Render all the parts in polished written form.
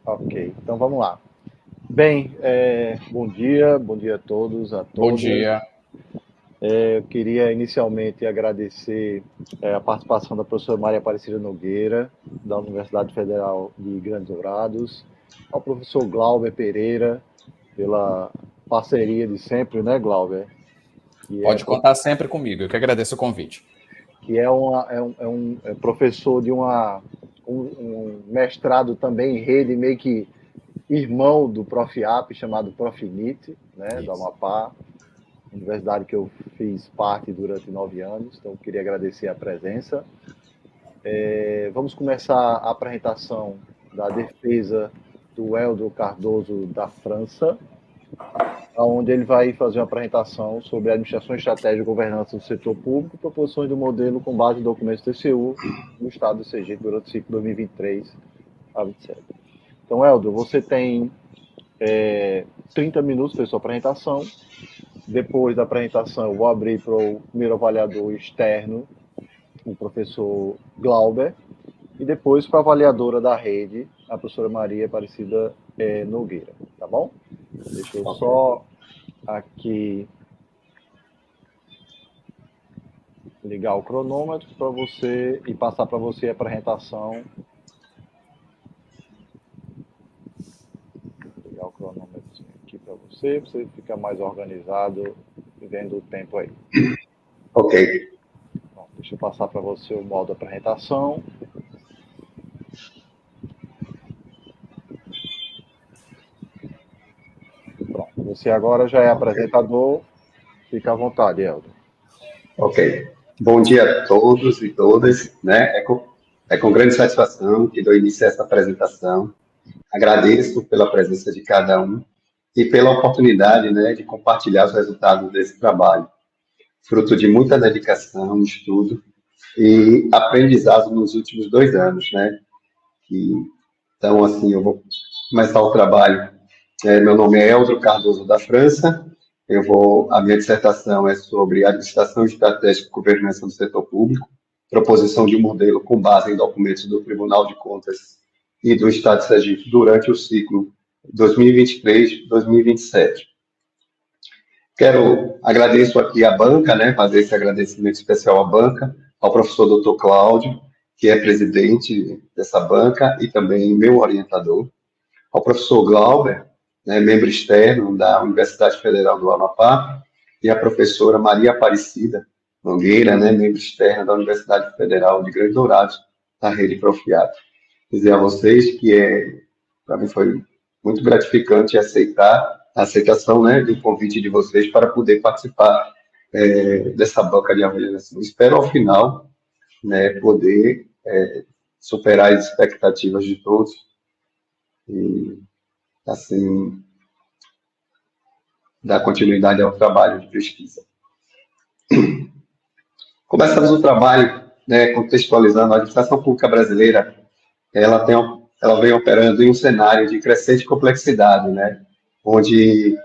Ok, então vamos lá. Bem, bom dia a todos, a Bom todas. dia. Eu queria inicialmente agradecer a participação da professora Maria Aparecida Nogueira, da Universidade Federal de Grandes Dourados, ao professor Glauber Pereira, pela parceria de sempre, né, Glauber? Pode contar sempre comigo, eu que agradeço o convite. Que é um professor de um mestrado também em rede, meio que irmão do Profiap, chamado Profinit, né, do Amapá, universidade que eu fiz parte durante 9 anos, então eu queria agradecer a presença. Vamos começar a apresentação da defesa do Eldro Cardoso da França, onde ele vai fazer uma apresentação sobre a administração estratégica e governança do setor público, proposições do modelo com base em documentos TCU no estado de Sergipe durante o ciclo 2023 a 27. Então, Eldro, você tem 30 minutos para sua apresentação. Depois da apresentação, eu vou abrir para o primeiro avaliador externo, o professor Glauber, e depois para a avaliadora da rede, a professora Maria Aparecida Nogueira, tá bom? Deixa eu só aqui ligar o cronômetro para você e passar para você a apresentação. Ligar o cronômetro aqui para você ficar mais organizado e vendo o tempo aí. Ok. Bom, deixa eu passar para você o modo de apresentação. Pronto, você agora já é apresentador, fica à vontade, Eldro. Ok. Bom dia a todos e todas, né? É com grande satisfação que dou início a essa apresentação. Agradeço pela presença de cada um e pela oportunidade, né, de compartilhar os resultados desse trabalho, fruto de muita dedicação, estudo e aprendizado nos últimos 2 anos, né? Então, assim, eu vou começar o trabalho. Meu nome é Eldro Cardoso da França. A minha dissertação é sobre administração estratégica e governança do setor público, proposição de um modelo com base em documentos do Tribunal de Contas e do Estado de Sergipe durante o ciclo 2023-2027. Agradeço aqui à banca, né, fazer esse agradecimento especial à banca, ao professor Dr. Cláudio, que é presidente dessa banca e também meu orientador, ao professor Glauber, né, membro externo da Universidade Federal do Amapá, e a professora Maria Aparecida Nogueira, né, membro externa da Universidade Federal de Grandes Dourados, da rede Profiap. Dizer a vocês que para mim foi muito gratificante a aceitação, né, do convite de vocês para poder participar dessa banca de avaliação. Espero, ao final, né, poder superar as expectativas de todos e, assim, dar continuidade ao trabalho de pesquisa. Começamos o trabalho, né, contextualizando a administração pública brasileira. Ela vem operando em um cenário de crescente complexidade, né, onde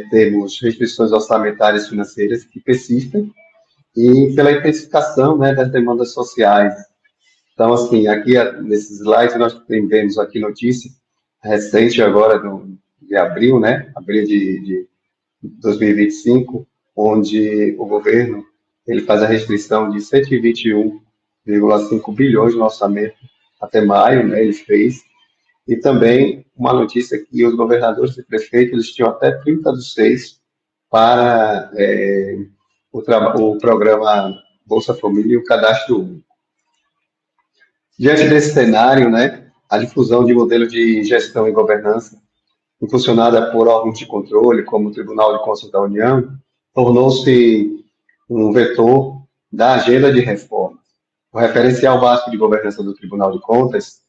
temos restrições orçamentárias e financeiras que persistem e pela intensificação, né, das demandas sociais. Então, assim, aqui nesses slides nós vemos aqui notícia recente agora de abril, né, abril de 2025, onde o governo ele faz a restrição de 121,5 bilhões no orçamento até maio, né, ele fez, e também uma notícia que os governadores e prefeitos eles tinham até 30/6 para o programa Bolsa Família e o Cadastro Único. Diante desse cenário, né, a difusão de modelo de gestão e governança, impulsionada por órgãos de controle, como o Tribunal de Contas da União, tornou-se um vetor da agenda de reforma. O referencial básico de governança do Tribunal de Contas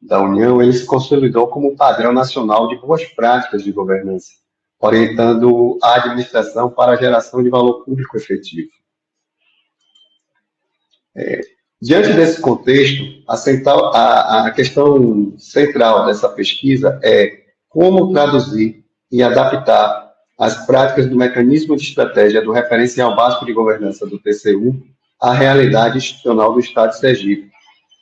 da União, ele se consolidou como um padrão nacional de boas práticas de governança, orientando a administração para a geração de valor público efetivo. Diante desse contexto, a questão central dessa pesquisa é como traduzir e adaptar as práticas do mecanismo de estratégia do referencial básico de governança do TCU à realidade institucional do Estado de Sergipe,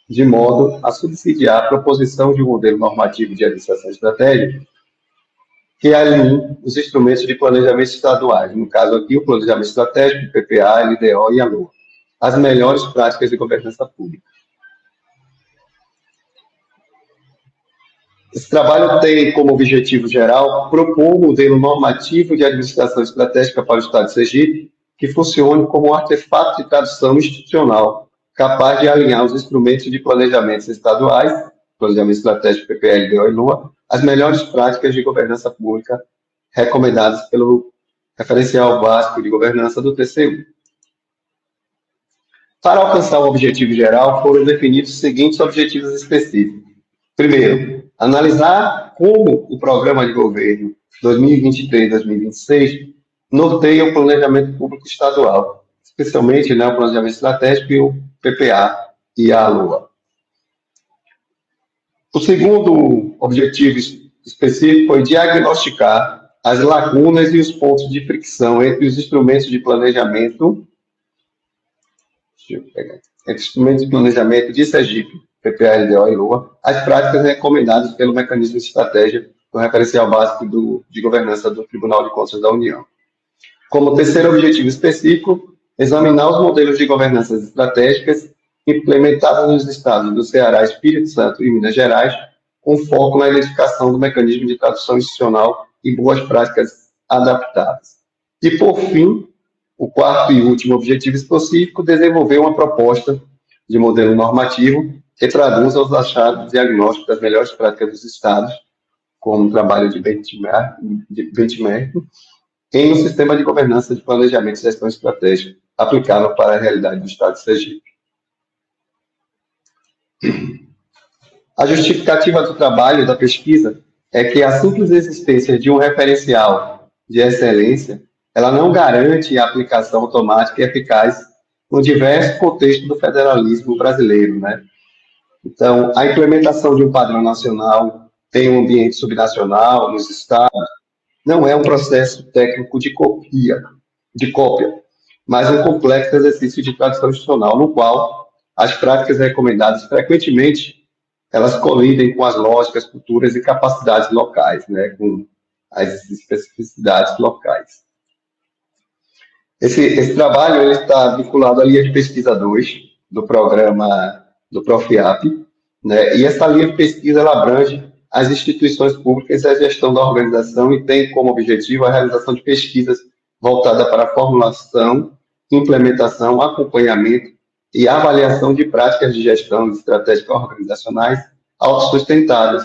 de modo a subsidiar a proposição de um modelo normativo de administração estratégica que alinhe os instrumentos de planejamento estaduais, no caso aqui o planejamento estratégico, PPA, LDO e ALOA, as melhores práticas de governança pública. Esse trabalho tem como objetivo geral propor um modelo normativo de administração estratégica para o Estado de Sergipe que funcione como um artefato de tradução institucional capaz de alinhar os instrumentos de planejamentos estaduais, planejamento estratégico, PPA, LDO e LOA, as melhores práticas de governança pública recomendadas pelo Referencial Básico de Governança do TCU. Para alcançar o objetivo geral, foram definidos os seguintes objetivos específicos. Primeiro, analisar como o Programa de Governo 2023-2026 norteia o planejamento público estadual, especialmente o planejamento estratégico e o PPA e a LOA. O segundo objetivo específico foi diagnosticar as lacunas e os pontos de fricção entre os instrumentos de planejamento, de Sergipe, PPA, LDO e LOA, as práticas recomendadas pelo mecanismo de estratégia do referencial básico de governança do Tribunal de Contas da União. Como terceiro objetivo específico, examinar os modelos de governança estratégicas implementados nos estados do Ceará, Espírito Santo e Minas Gerais, com foco na identificação do mecanismo de tradução institucional e boas práticas adaptadas. E, por fim, o quarto e último objetivo específico, desenvolver uma proposta de modelo normativo que traduza os achados diagnósticos das melhores práticas dos estados, como trabalho de benchmark, em um sistema de governança de planejamento e gestão estratégica aplicável para a realidade do estado de Sergipe. A justificativa do trabalho da pesquisa é que a simples existência de um referencial de excelência, ela não garante a aplicação automática e eficaz no diverso contexto do federalismo brasileiro, né? Então, a implementação de um padrão nacional tem um ambiente subnacional nos estados, não é um processo técnico de cópia, mas um complexo exercício de tradução institucional, no qual as práticas recomendadas frequentemente elas colidem com as lógicas, culturas e capacidades locais, né, com as especificidades locais. Esse trabalho ele está vinculado à linha de pesquisa 2 do programa do Profiap, né, e essa linha de pesquisa ela abrange as instituições públicas e a gestão da organização e tem como objetivo a realização de pesquisas voltadas para a formulação, implementação, acompanhamento e avaliação de práticas de gestão estratégicas organizacionais autossustentáveis,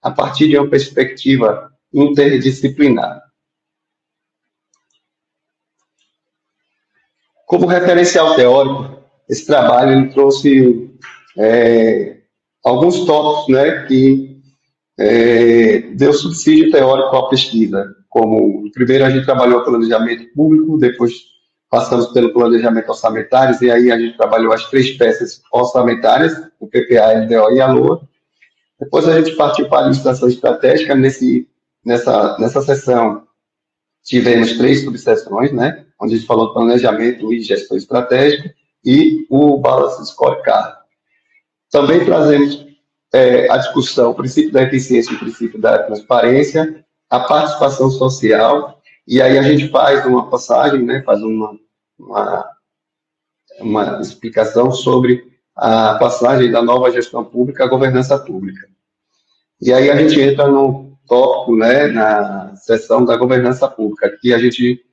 a partir de uma perspectiva interdisciplinar. Como referencial teórico, esse trabalho ele trouxe alguns tópicos, né, que deu subsídio teórico à pesquisa, como, primeiro, a gente trabalhou o planejamento público, depois passamos pelo planejamento orçamentário, e aí a gente trabalhou as 3 peças orçamentárias, o PPA, LDO e a LOA. Depois a gente partiu para a administração estratégica. Nessa sessão, tivemos 3 subseções, né, onde a gente falou de planejamento e gestão estratégica, e o Balance Scorecard. Também trazemos a discussão, o princípio da eficiência e o princípio da transparência, a participação social, e aí a gente faz uma passagem, né, faz uma explicação sobre a passagem da nova gestão pública à governança pública. E aí a gente entra no tópico, né, na seção da governança pública, que a gente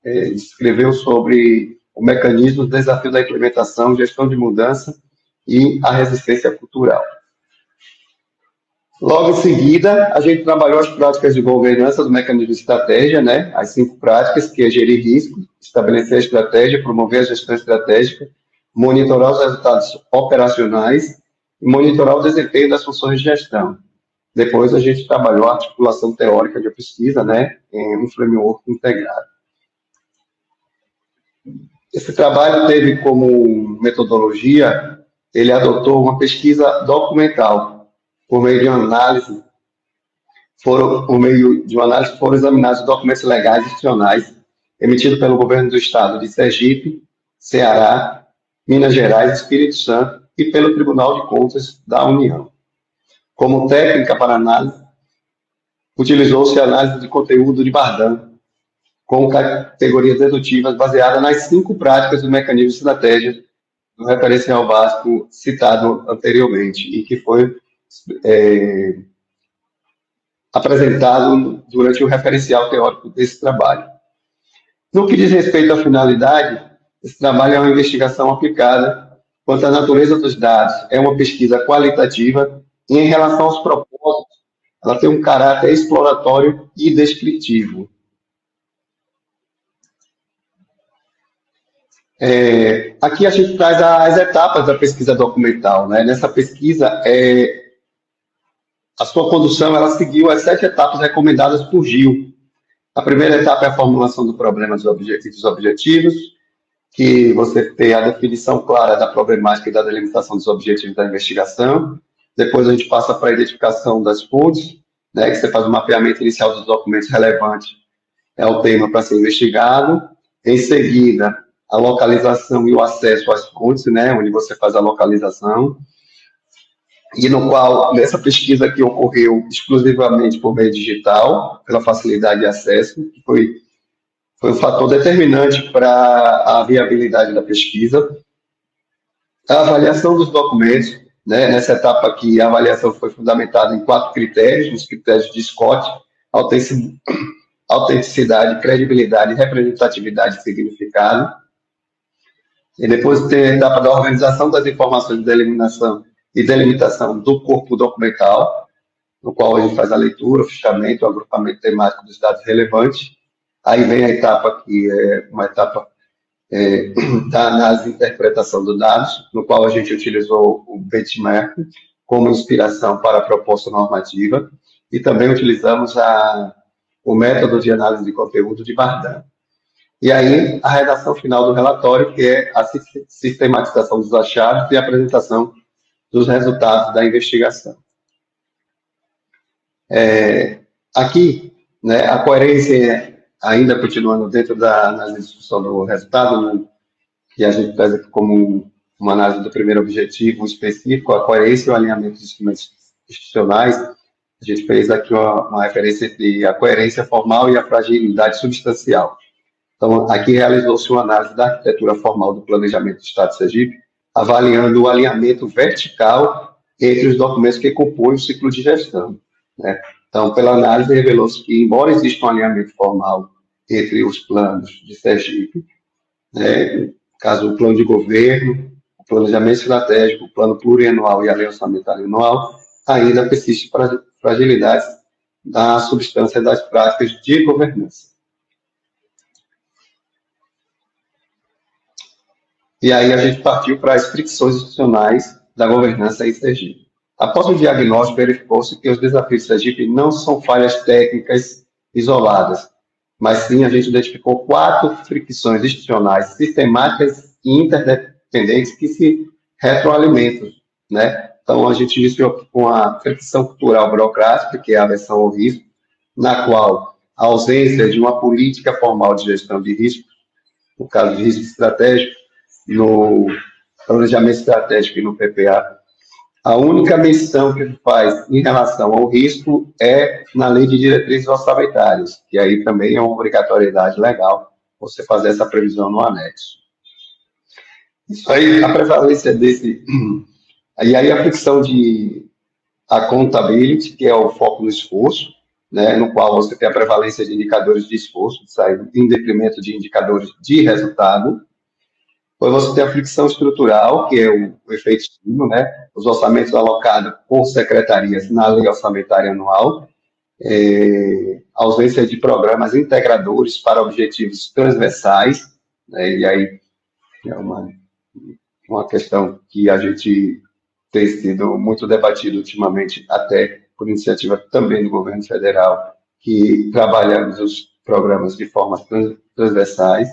escreveu sobre o mecanismo, o desafio da implementação, gestão de mudança e a resistência cultural. Logo em seguida, a gente trabalhou as práticas de governança do mecanismo de estratégia, né? As 5 práticas, que é gerir risco, estabelecer a estratégia, promover a gestão estratégica, monitorar os resultados operacionais e monitorar o desempenho das funções de gestão. Depois, a gente trabalhou a articulação teórica de pesquisa, né? Em um framework integrado. Esse trabalho teve como metodologia, ele adotou uma pesquisa documental. Por meio de uma análise, foram examinados documentos legais institucionais emitidos pelo governo do estado de Sergipe, Ceará, Minas Gerais, Espírito Santo e pelo Tribunal de Contas da União. Como técnica para análise, utilizou-se a análise de conteúdo de Bardan, com categorias dedutivas baseadas nas 5 práticas do mecanismo de estratégia do referencial básico citado anteriormente e que foi apresentado durante o referencial teórico desse trabalho. No que diz respeito à finalidade, esse trabalho é uma investigação aplicada quanto à natureza dos dados, é uma pesquisa qualitativa e, em relação aos propósitos, ela tem um caráter exploratório e descritivo. Aqui a gente traz as etapas da pesquisa documental, né? Nessa pesquisa, a sua condução ela seguiu as 7 etapas recomendadas por Gil. A primeira etapa é a formulação do problema dos objetivos, que você tem a definição clara da problemática e da delimitação dos objetivos da investigação. Depois a gente passa para a identificação das fontes, né, que você faz o mapeamento inicial dos documentos relevantes ao tema para ser investigado. Em seguida, a localização e o acesso às fontes, né, onde você faz a localização, e no qual, nessa pesquisa que ocorreu exclusivamente por meio digital, pela facilidade de acesso, que foi um fator determinante para a viabilidade da pesquisa. A avaliação dos documentos, né, nessa etapa aqui, a avaliação foi fundamentada em 4 critérios, os critérios de Scott: autenticidade, credibilidade, representatividade e significado. E depois tem a etapa da organização das informações de eliminação e delimitação do corpo documental, no qual a gente faz a leitura, o fichamento, o agrupamento temático dos dados relevantes. Aí vem a etapa que é uma etapa da análise e interpretação dos dados, no qual a gente utilizou o benchmark como inspiração para a proposta normativa, e também utilizamos o método de análise de conteúdo de Bardan. E aí, a redação final do relatório, que é a sistematização dos achados e a apresentação dos resultados da investigação. Aqui, né, a coerência, ainda continuando dentro da análise de discussão do resultado, né, que a gente traz aqui como uma análise do primeiro objetivo específico, a coerência e o alinhamento dos instrumentos institucionais. A gente fez aqui uma referência entre a coerência formal e a fragilidade substancial. Então, aqui realizou-se uma análise da arquitetura formal do planejamento do Estado de Sergipe, avaliando o alinhamento vertical entre os documentos que compõem o ciclo de gestão, né? Então, pela análise, revelou-se que, embora exista um alinhamento formal entre os planos de Sergipe, né, caso o plano de governo, o planejamento estratégico, o plano plurianual e a lei orçamentária anual, ainda persiste fragilidades da substância das práticas de governança. E aí a gente partiu para as fricções institucionais da governança em Sergipe. Após o diagnóstico, verificou-se que os desafios de Sergipe não são falhas técnicas isoladas, mas sim a gente identificou 4 fricções institucionais sistemáticas e interdependentes que se retroalimentam, né? Então, a gente iniciou com a fricção cultural burocrática, que é a aversão ao risco, na qual a ausência de uma política formal de gestão de risco, no caso de risco estratégico, no planejamento estratégico e no PPA, a única menção que se faz em relação ao risco é na lei de diretrizes orçamentárias, que aí também é uma obrigatoriedade legal você fazer essa previsão no anexo. Isso aí, a prevalência desse... E aí a fricção de accountability, que é o foco no esforço, né, no qual você tem a prevalência de indicadores de esforço, em detrimento de indicadores de resultado. Depois você tem a fricção estrutural, que é o efeito estímulo, né? Os orçamentos alocados por secretarias na lei orçamentária anual, ausência de programas integradores para objetivos transversais, né? E aí é uma questão que a gente tem sido muito debatido ultimamente, até por iniciativa também do governo federal, que trabalhamos os programas de formas transversais.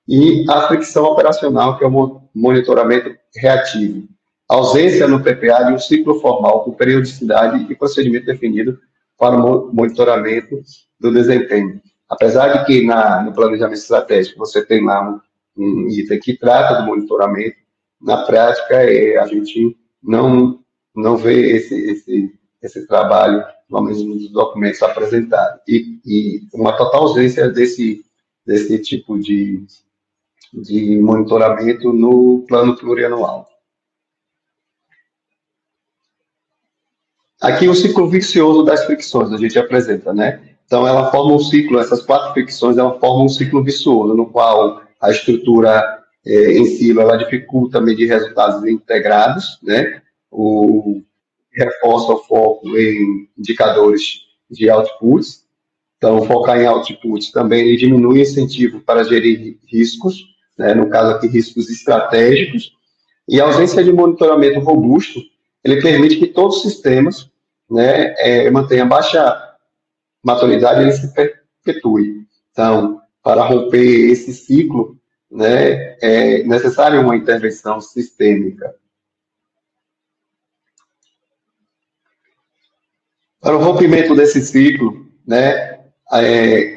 E a fricção operacional, que é o monitoramento reativo. Ausência no PPA de um ciclo formal com periodicidade e procedimento definido para o monitoramento do desempenho. Apesar de que no planejamento estratégico você tem lá um item que trata do monitoramento, na prática, a gente não vê esse trabalho, pelo menos nos documentos apresentados. E uma total ausência desse tipo de monitoramento no plano plurianual. Aqui o ciclo vicioso das fricções a gente apresenta, né? Então ela forma um ciclo, essas 4 fricções, ela forma um ciclo vicioso, no qual a estrutura em silo, ela dificulta medir resultados integrados, né? Reforça o foco em indicadores de outputs. Então, focar em outputs também ele diminui o incentivo para gerir riscos, né? No caso aqui, riscos estratégicos. E a ausência de monitoramento robusto, ele permite que todos os sistemas, né, mantenham baixa maturidade e ele se perpetue. Então, para romper esse ciclo, né, é necessária uma intervenção sistêmica. Para o rompimento desse ciclo, né,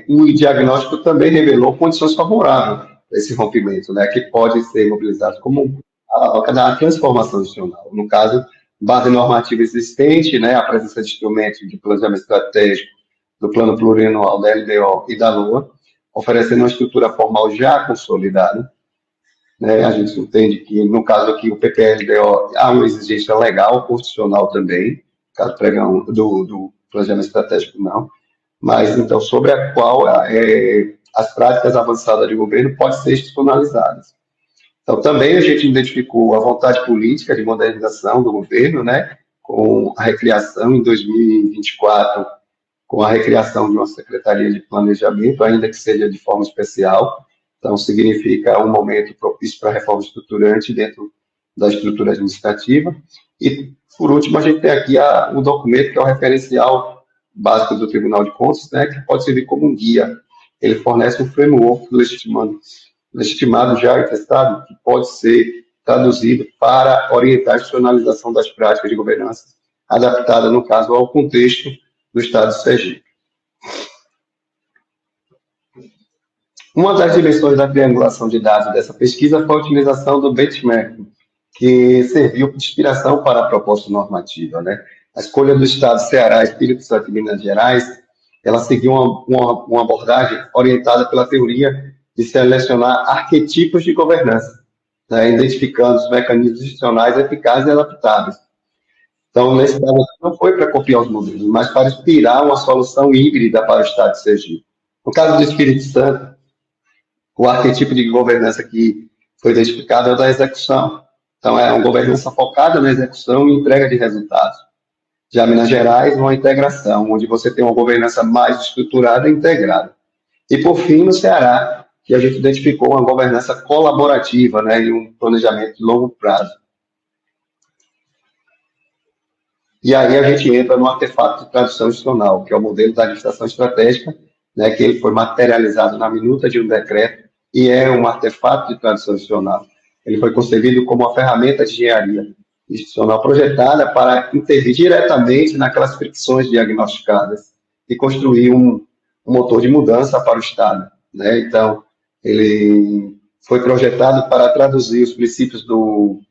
o diagnóstico também revelou condições favoráveis a esse rompimento, né, que pode ser mobilizado como a alavanca da transformação institucional. No caso, base normativa existente, né, a presença de instrumentos de planejamento estratégico do Plano Plurianual da LDO e da LOA, oferecendo uma estrutura formal já consolidada. Né, a gente entende que, no caso aqui, o PPLDO há uma exigência legal, constitucional também, caso pregão do planejamento estratégico não, mas, então, sobre a qual as práticas avançadas de governo podem ser institucionalizadas. Então, também a gente identificou a vontade política de modernização do governo, né, com a recriação em 2024, com a recriação de uma Secretaria de Planejamento, ainda que seja de forma especial. Então, significa um momento propício para a reforma estruturante dentro da estrutura administrativa. E, por último, a gente tem aqui um documento que é o referencial básico do Tribunal de Contas, né, que pode servir como um guia. Ele fornece um framework legitimado já e testado, que pode ser traduzido para orientar a institucionalização das práticas de governança, adaptada, no caso, ao contexto do Estado de Sergipe. Uma das dimensões da triangulação de dados dessa pesquisa foi a utilização do benchmarking, que serviu de inspiração para a proposta normativa, né? A escolha do Estado de Ceará, Espírito Santo e Minas Gerais, ela seguiu uma abordagem orientada pela teoria de selecionar arquetipos de governança, né? Identificando os mecanismos institucionais eficazes e adaptáveis. Então, nesse caso, não foi para copiar os modelos, mas para inspirar uma solução híbrida para o Estado de Sergipe. No caso do Espírito Santo, o arquetipo de governança que foi identificado é o da execução. Então, é uma governança focada na execução e entrega de resultados. Já Minas Gerais, uma integração, onde você tem uma governança mais estruturada e integrada. E, por fim, no Ceará, que a gente identificou uma governança colaborativa, né, e um planejamento de longo prazo. E aí a gente entra no artefato de tradução institucional, que é o modelo da administração estratégica, né, que ele foi materializado na minuta de um decreto e é um artefato de tradução institucional. Ele foi concebido como uma ferramenta de engenharia institucional projetada para intervir diretamente naquelas fricções diagnosticadas e construir um motor de mudança para o Estado, né? Então, ele foi projetado para traduzir os princípios do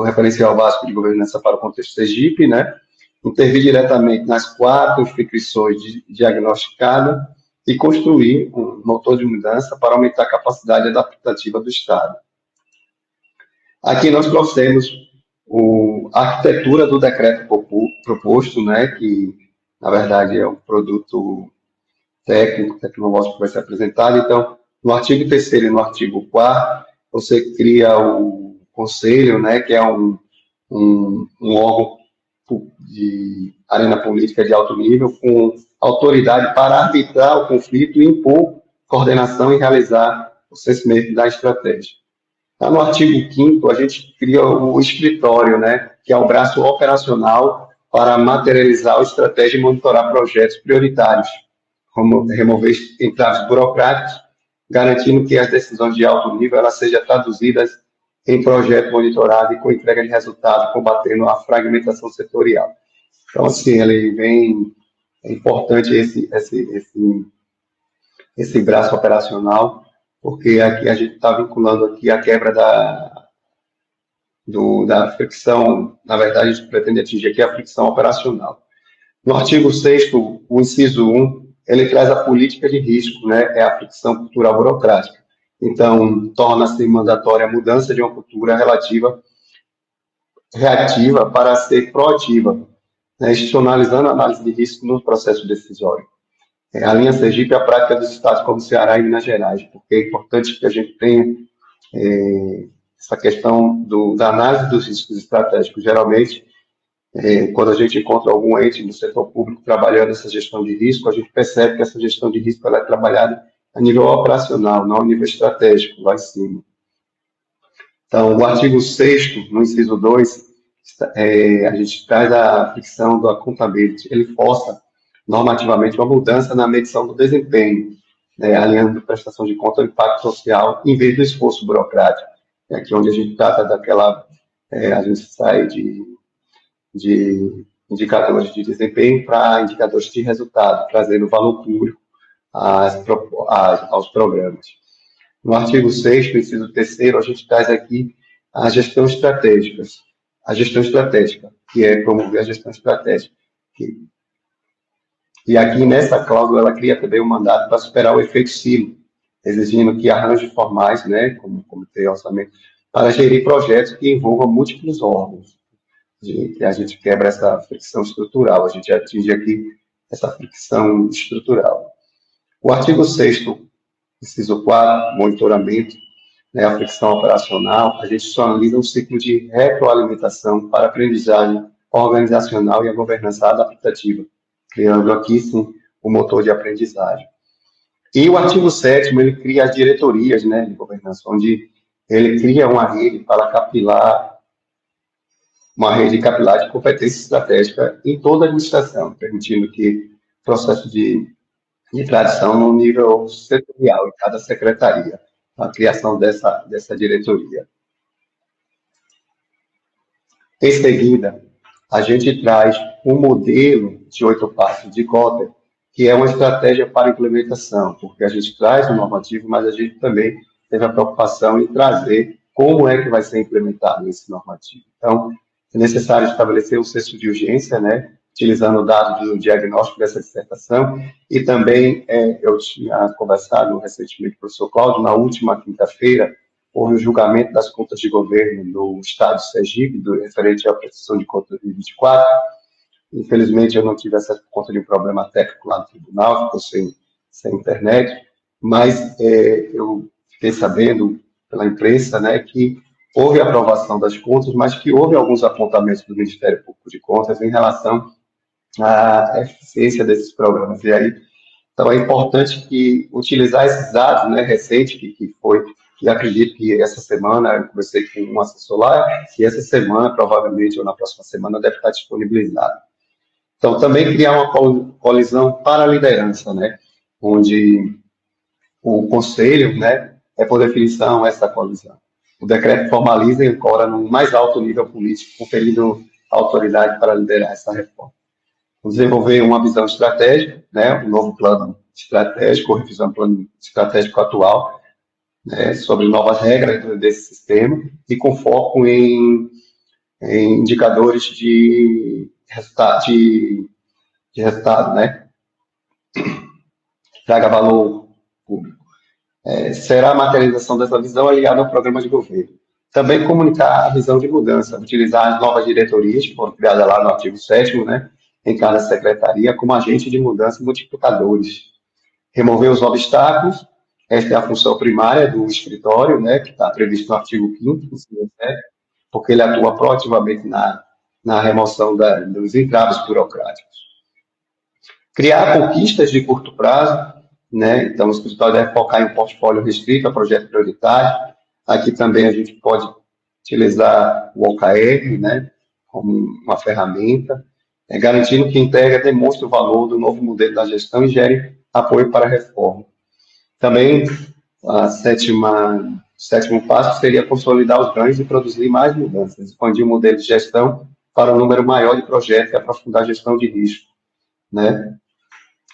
referencial básico de governança para o contexto Sergipe, né? Intervir diretamente nas 4 fricções diagnosticadas e construir um motor de mudança para aumentar a capacidade adaptativa do Estado. Aqui nós trouxemos a arquitetura do decreto proposto, né, que, na verdade, é um produto técnico, tecnológico que vai ser apresentado. Então, no artigo 3º e no artigo 4º, você cria o conselho, né, que é um órgão de arena política de alto nível, com autoridade para arbitrar o conflito e impor coordenação e realizar o censimento da estratégia. Tá, no artigo 5º, a gente cria o escritório, né, que é o braço operacional para materializar a estratégia e monitorar projetos prioritários, como remover entraves burocráticos, garantindo que as decisões de alto nível elas sejam traduzidas em projeto monitorado e com entrega de resultado, combatendo a fragmentação setorial. Então, assim, ele vem, é importante esse braço operacional, porque aqui a gente está vinculando aqui a quebra da fricção, na verdade, a gente pretende atingir aqui a fricção operacional. No artigo 6º, o inciso 1, ele traz a política de risco, né? É a fricção cultural burocrática. Então, torna-se mandatória a mudança de uma cultura reativa para ser proativa, né? Institucionalizando a análise de risco no processo decisório. A linha Sergipe é a prática dos estados como Ceará e Minas Gerais, porque é importante que a gente tenha essa questão da análise dos riscos estratégicos. Geralmente, quando a gente encontra algum ente do setor público trabalhando essa gestão de risco, a gente percebe que essa gestão de risco ela é trabalhada a nível operacional, não a nível estratégico, lá em cima. Então, o artigo 6º, no inciso 2, a gente traz a fricção do accountability. Ele força normativamente uma mudança na medição do desempenho, né, alinhando a prestação de conta ao impacto social em vez do esforço burocrático. É aqui onde a gente trata a gente sai de indicadores de desempenho para indicadores de resultado, trazendo valor público aos programas. No artigo 6º, inciso 3º, a gente traz aqui a gestão estratégica. A gestão estratégica, que é promover a gestão estratégica. E aqui, nessa cláusula, ela cria também um mandato para superar o efeito silo, exigindo que arranjos formais, né, como comitê de orçamento, para gerir projetos que envolvam múltiplos órgãos. A gente quebra essa fricção estrutural, a gente atinge aqui essa fricção estrutural. O artigo 6º, inciso 4, monitoramento, né, a fricção operacional, a gente institucionaliza um ciclo de retroalimentação para a aprendizagem organizacional e a governança adaptativa, criando aqui, sim, o motor de aprendizagem. E o artigo 7º, ele cria as diretorias, né, de governança, onde ele cria uma rede para capilar, uma rede capilar de competência estratégica em toda a administração, permitindo que o processo de tradição no nível setorial, em cada secretaria, a criação dessa diretoria. Em seguida, a gente traz um modelo de 8 passos de Kotter, que é uma estratégia para implementação, porque a gente traz o normativo, mas a gente também teve a preocupação em trazer como é que vai ser implementado esse normativo. Então, é necessário estabelecer um senso de urgência, né, utilizando dados do diagnóstico dessa dissertação, e também eu tinha conversado recentemente com o professor Cláudio, na última quinta-feira, houve o julgamento das contas de governo do Estado de Sergipe, referente à prestação de contas de 2024. Infelizmente, eu não tive essa conta de um problema técnico lá no tribunal, ficou sem internet, mas eu fiquei sabendo pela imprensa, né, que houve aprovação das contas, mas que houve alguns apontamentos do Ministério Público de Contas em relação à eficiência desses programas. E aí, então, é importante que utilizar esses dados, né, recentes, que acredito que essa semana, eu conversei com um assessor lá, e essa semana, provavelmente, ou na próxima semana, deve estar disponibilizado. Então, também criar uma colisão para a liderança, né, onde o conselho, né, é por definição essa colisão. O decreto formaliza e ancora no mais alto nível político, conferindo autoridade para liderar essa reforma. Desenvolver uma visão estratégica, né, um novo plano estratégico, ou revisão do plano estratégico atual, né, sobre novas regras desse sistema, e com foco em indicadores de resultado, né, traga valor público. Será a materialização dessa visão aliada ao programa de governo. Também comunicar a visão de mudança, utilizar as novas diretorias, que foram criadas lá no artigo 7º, né, em cada secretaria, como agente de mudança e multiplicadores. Remover os obstáculos, esta é a função primária do escritório, né, que está previsto no artigo 5º, porque ele atua proativamente na remoção dos entraves burocráticos. Criar conquistas de curto prazo, né? Então, o escritório deve focar em um portfólio restrito a projeto prioritário. Aqui também a gente pode utilizar o OKR, né, como uma ferramenta, garantindo que a entrega demonstre o valor do novo modelo da gestão e gere apoio para a reforma. Também, o sétimo passo seria consolidar os ganhos e produzir mais mudanças, expandir o modelo de gestão para um número maior de projetos e aprofundar a gestão de risco, né?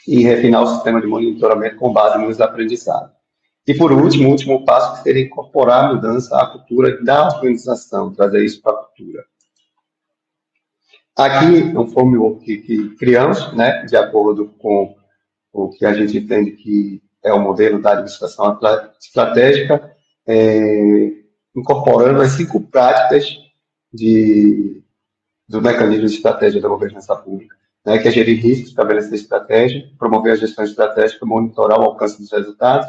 E refinar o sistema de monitoramento com base nos aprendizados. E, por último, o último passo que seria incorporar a mudança à cultura da organização, trazer isso para a cultura. Aqui é um framework que criamos, né, de acordo com o que a gente entende que é o modelo da administração estratégica, incorporando as 5 práticas do mecanismo de estratégia da governança pública, né, que é gerir riscos, estabelecer estratégia, promover a gestão estratégica, monitorar o alcance dos resultados,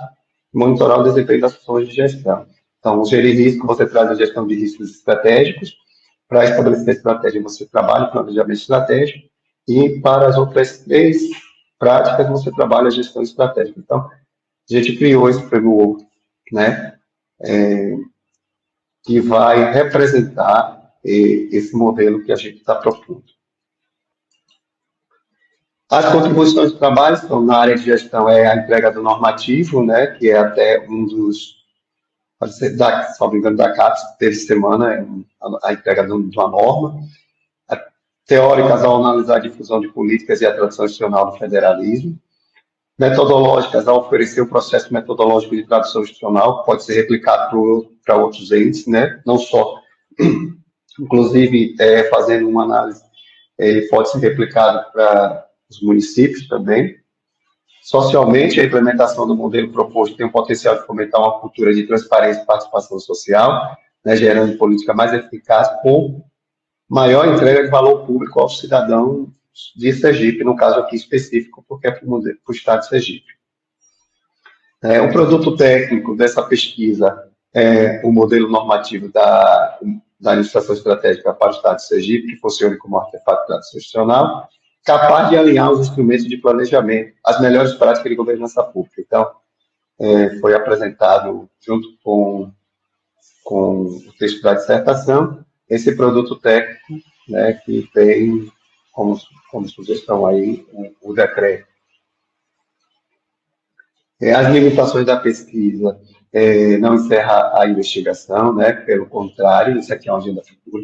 monitorar o desempenho das ações de gestão. Então, gerir risco, você traz a gestão de riscos estratégicos. Para estabelecer a estratégia, você trabalha o planejamento estratégico, e para as outras 3 práticas, você trabalha a gestão estratégica. Então, a gente criou esse framework, né, que vai representar esse modelo que a gente está propondo. As contribuições do trabalho estão na área de gestão, a entrega do normativo, né, que é até um dos, pode ser, se não me engano, da CAPES, que teve semana, a entrega de uma norma. Teóricas, ao analisar a difusão de políticas e a tradução institucional do federalismo. Metodológicas, ao oferecer o processo metodológico de tradução institucional, que pode ser replicado para outros entes, né, não só, inclusive, fazendo uma análise, ele pode ser replicado para os municípios também. Socialmente, a implementação do modelo proposto tem o potencial de fomentar uma cultura de transparência e participação social, né, gerando política mais eficaz com maior entrega de valor público ao cidadão de Sergipe, no caso aqui específico, porque é para o Estado de Sergipe. O produto técnico dessa pesquisa é o modelo normativo da administração estratégica para o Estado de Sergipe, que funcione como artefato tradicional, capaz de alinhar os instrumentos de planejamento às melhores práticas de governança pública. Então, foi apresentado, junto com o texto da dissertação, esse produto técnico, né, que tem como sugestão aí o decreto. As limitações da pesquisa não encerra a investigação, né, pelo contrário, isso aqui é uma agenda futura,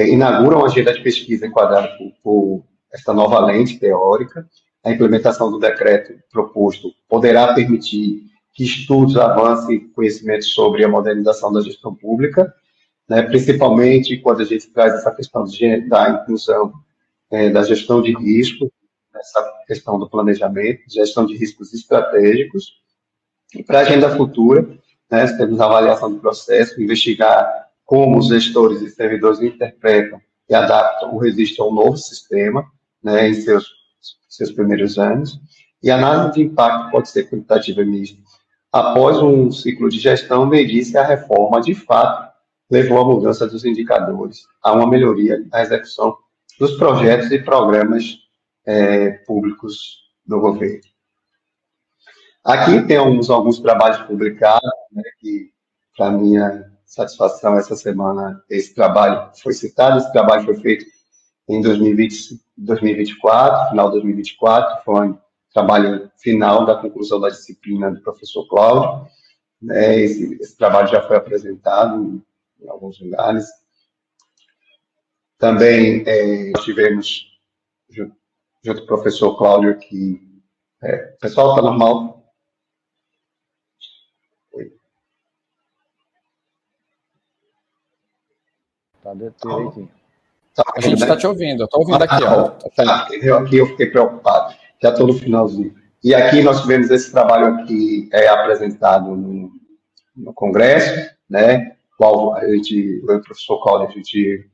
inaugura uma agenda de pesquisa enquadrada por esta nova lente teórica. A implementação do decreto proposto poderá permitir que estudos avancem conhecimento sobre a modernização da gestão pública, né, principalmente quando a gente traz essa questão da inclusão da gestão de risco, essa questão do planejamento, gestão de riscos estratégicos. E para a agenda futura, né, temos a avaliação do processo, investigar como os gestores e servidores interpretam e adaptam o registro ao novo sistema, né, em seus primeiros anos. E a análise de impacto pode ser quantitativa e mista. Após um ciclo de gestão, medir se a reforma, de fato, levou à mudança dos indicadores, a uma melhoria na execução dos projetos e programas públicos do governo. Aqui temos alguns trabalhos publicados, né, que, para minha satisfação, essa semana, esse trabalho foi citado. Esse trabalho foi feito em 2024, final de 2024, foi um trabalho final da conclusão da disciplina do professor Cláudio. Esse trabalho já foi apresentado em alguns lugares. Também nós tivemos, junto com o professor Cláudio, aqui. Pessoal, está normal? Está direitinho. A gente está te ouvindo, eu estou ouvindo aqui. Aqui eu fiquei preocupado, já estou no finalzinho. E aqui nós tivemos esse trabalho aqui apresentado no Congresso, né, qual o professor Cláudio, a gente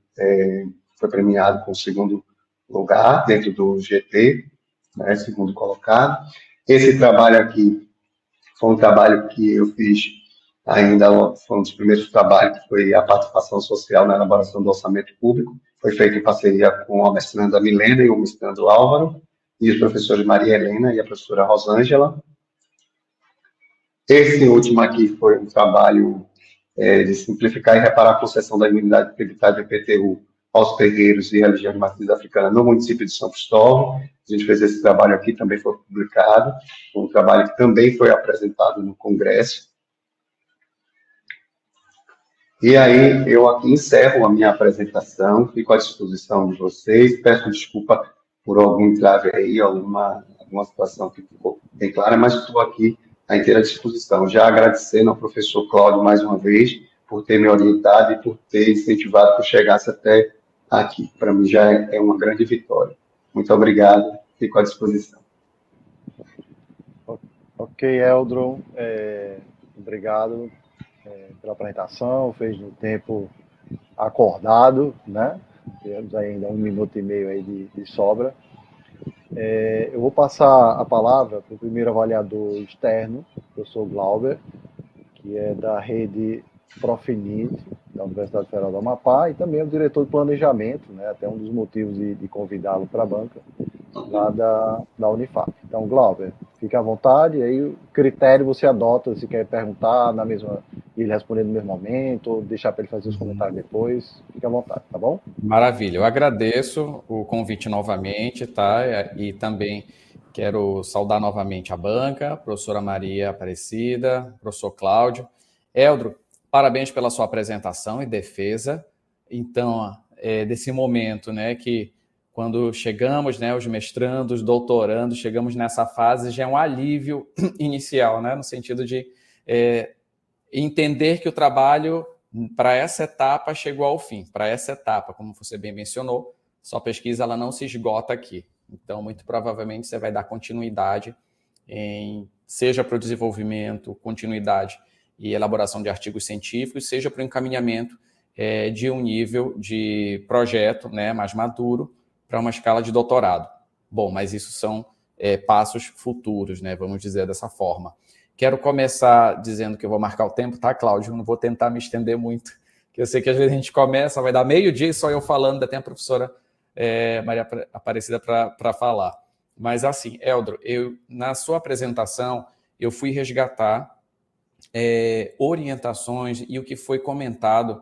foi premiado com o 2º lugar dentro do GT, né, 2º colocado. Esse trabalho aqui foi um trabalho que eu fiz ainda, foi um dos primeiros trabalhos, que foi a participação social na elaboração do orçamento público. Foi feito em parceria com a mestranda Milena e o mestrando Álvaro, e os professores Maria Helena e a professora Rosângela. Esse último aqui foi um trabalho de simplificar e reparar a concessão da imunidade tributária do IPTU aos terreiros e religiões de matriz africana no município de São Cristóvão. A gente fez esse trabalho aqui, também foi publicado, um trabalho que também foi apresentado no Congresso. E aí, eu aqui encerro a minha apresentação, fico à disposição de vocês, peço desculpa por algum entrave aí, alguma situação que ficou bem clara, mas estou aqui à inteira disposição. Já agradecendo ao professor Cláudio mais uma vez por ter me orientado e por ter incentivado que eu chegasse até aqui. Para mim já é uma grande vitória. Muito obrigado, fico à disposição. Ok, Eldron, obrigado pela apresentação, fez no tempo acordado, né? Temos ainda 1 minuto e meio aí de sobra. Eu vou passar a palavra para o primeiro avaliador externo, professor Glauber, que é da rede Profinit, da Universidade Federal do Amapá, e também é o diretor de planejamento, né? Até um dos motivos de convidá-lo para a banca, lá da Unifap. Então, Glauber, fique à vontade, aí o critério você adota, se quer perguntar na mesma, e ele responder no mesmo momento, ou deixar para ele fazer os comentários depois, fique à vontade, tá bom? Maravilha, eu agradeço o convite novamente, tá? E também quero saudar novamente a banca, a professora Maria Aparecida, professor Cláudio. Eldro, parabéns pela sua apresentação e defesa. Então, desse momento, né, que quando chegamos, né, os mestrandos, doutorandos, chegamos nessa fase, já é um alívio inicial, né, no sentido de entender que o trabalho para essa etapa chegou ao fim. Para essa etapa, como você bem mencionou, sua pesquisa ela não se esgota aqui. Então, muito provavelmente, você vai dar continuidade, seja para o desenvolvimento, continuidade e elaboração de artigos científicos, seja para o encaminhamento de um nível de projeto, né, mais maduro para uma escala de doutorado. Bom, mas isso são passos futuros, né, vamos dizer dessa forma. Quero começar dizendo que eu vou marcar o tempo, tá, Cláudio? Não vou tentar me estender muito, que eu sei que às vezes a gente começa, vai dar meio-dia e só eu falando, ainda tem a professora Maria Aparecida para falar. Mas assim, Eldro, na sua apresentação, eu fui resgatar orientações e o que foi comentado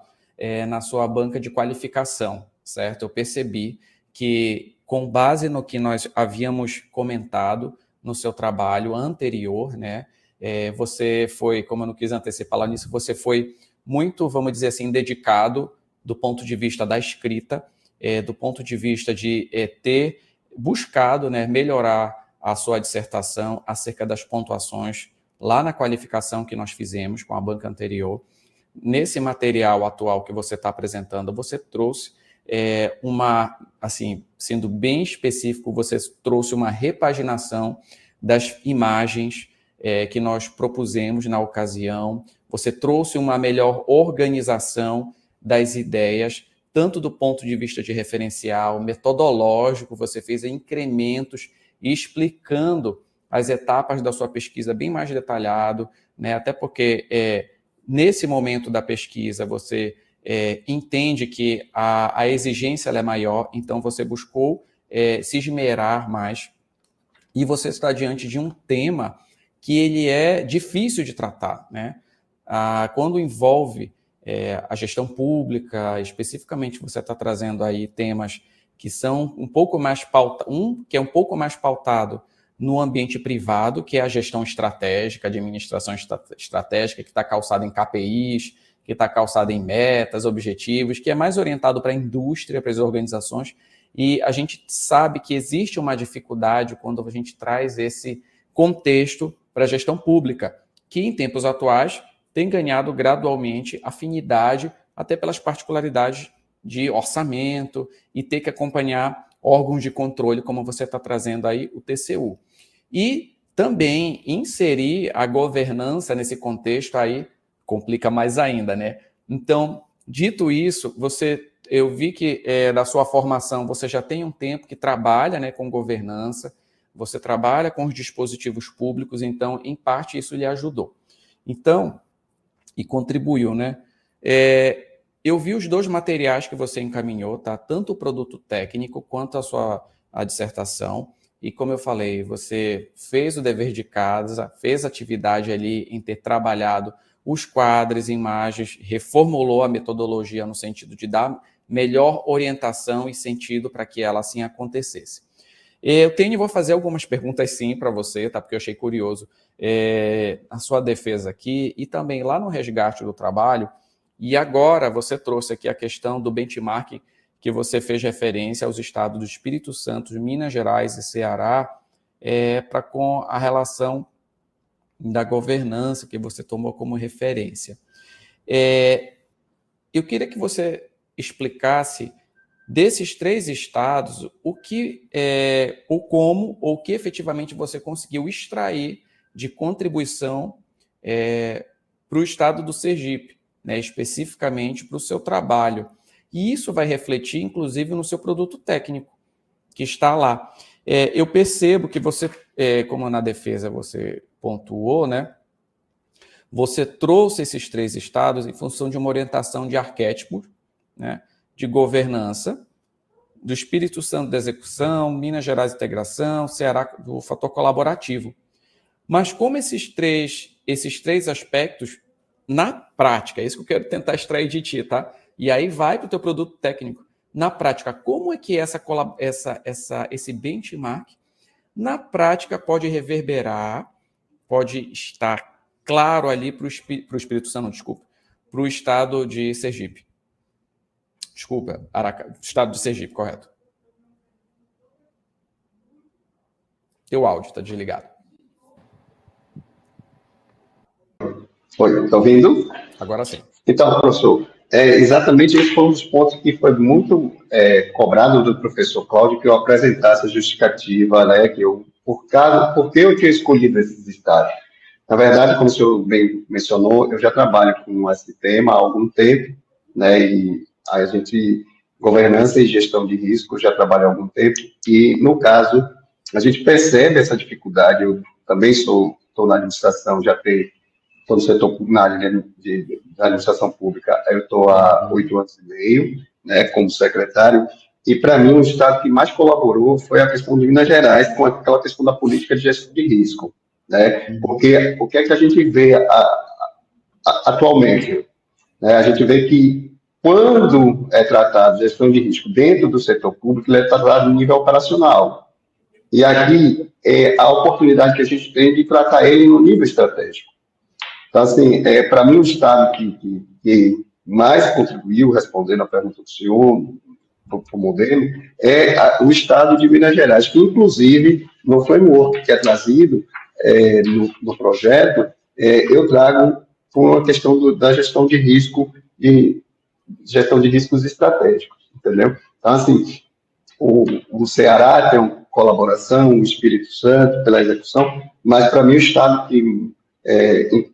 na sua banca de qualificação, certo? Eu percebi que, com base no que nós havíamos comentado no seu trabalho anterior, né, você foi, como eu não quis antecipar lá nisso, você foi muito, vamos dizer assim, dedicado do ponto de vista da escrita, do ponto de vista de ter buscado, né, melhorar a sua dissertação acerca das pontuações lá na qualificação que nós fizemos com a banca anterior. Nesse material atual que você está apresentando, você trouxe assim, sendo bem específico, você trouxe uma repaginação das imagens que nós propusemos na ocasião, você trouxe uma melhor organização das ideias, tanto do ponto de vista de referencial, metodológico, você fez incrementos explicando as etapas da sua pesquisa bem mais detalhado, né? Até porque nesse momento da pesquisa você entende que a exigência ela é maior, então você buscou se esmerar mais e você está diante de um tema que ele é difícil de tratar, né? Quando envolve a gestão pública, especificamente você está trazendo aí temas que são um pouco mais que é um pouco mais pautado no ambiente privado, que é a gestão estratégica, a administração estratégica, que está calçada em KPIs, que está calçada em metas, objetivos, que é mais orientado para a indústria, para as organizações, e a gente sabe que existe uma dificuldade quando a gente traz esse contexto para a gestão pública, que em tempos atuais tem ganhado gradualmente afinidade, até pelas particularidades de orçamento e ter que acompanhar órgãos de controle, como você está trazendo aí, o TCU. E também inserir a governança nesse contexto aí complica mais ainda, né? Então, dito isso, eu vi que da sua formação você já tem um tempo que trabalha, né, com governança, você trabalha com os dispositivos públicos, então, em parte, isso lhe ajudou. Então, e contribuiu, né? Eu vi os 2 materiais que você encaminhou, tá? Tanto o produto técnico quanto a dissertação. E como eu falei, você fez o dever de casa, fez atividade ali em ter trabalhado os quadros, imagens, reformulou a metodologia no sentido de dar melhor orientação e sentido para que ela assim acontecesse. Eu vou fazer algumas perguntas sim para você, tá? Porque eu achei curioso a sua defesa aqui e também lá no resgate do trabalho. E agora você trouxe aqui a questão do benchmark que você fez referência aos estados do Espírito Santo, Minas Gerais e Ceará, com a relação da governança que você tomou como referência. Eu queria que você explicasse desses 3 estados o que, o como ou o que efetivamente você conseguiu extrair de contribuição para o estado do Sergipe, né, especificamente para o seu trabalho. E isso vai refletir, inclusive, no seu produto técnico, que está lá. Eu percebo que você, como na defesa você pontuou, né, você trouxe esses 3 estados em função de uma orientação de arquétipo, né, de governança, do Espírito Santo da execução, Minas Gerais integração, Ceará do fator colaborativo. Mas como esses três aspectos, na prática, é isso que eu quero tentar extrair de ti, tá? E aí vai para o teu produto técnico. Na prática, como é que esse benchmark, na prática, pode reverberar, pode estar claro ali para o Espírito Santo, desculpa, para o estado de Sergipe. Desculpa, estado de Sergipe, correto. Teu áudio está desligado. Oi, está ouvindo? Agora sim. Então, professor, exatamente esse foi um dos pontos que foi muito cobrado do professor Cláudio, que eu apresentasse a justificativa, né, por que eu tinha escolhido esses estados. Na verdade, como o senhor bem mencionou, eu já trabalho com esse tema há algum tempo, né, e a gente, governança e gestão de risco, já trabalho há algum tempo, e, no caso, a gente percebe essa dificuldade. Eu também estou na administração, estou no setor na área da administração pública, eu estou há 8 anos e meio, né, como secretário, e para mim o estado que mais colaborou foi a questão de Minas Gerais, com aquela questão da política de gestão de risco, né, porque o que é que a gente vê atualmente? Né, a gente vê que quando é tratado de gestão de risco dentro do setor público, ele é tratado no nível operacional. E aqui é a oportunidade que a gente tem de tratar ele no nível estratégico. Então, assim, para mim, o estado que mais contribuiu, respondendo a pergunta do senhor, para o modelo, o estado de Minas Gerais, que, inclusive, no framework que é trazido no projeto, eu trago por uma questão da gestão de risco e gestão de riscos estratégicos, entendeu? Então, assim, o Ceará tem uma colaboração, o Espírito Santo pela execução, mas, para mim, o estado que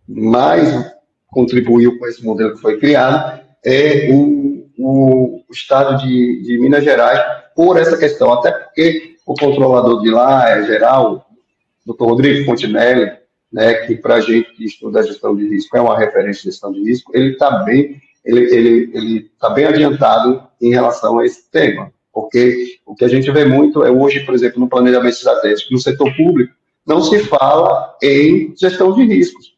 mais contribuiu com esse modelo que foi criado é o estado de Minas Gerais, por essa questão, até porque o controlador de lá é geral, Dr. Rodrigo Fontinelli, né, que para a gente que estuda a gestão de risco é uma referência de gestão de risco, ele está bem adiantado em relação a esse tema, porque o que a gente vê muito é hoje, por exemplo, no planejamento estratégico, no setor público, não se fala em gestão de riscos.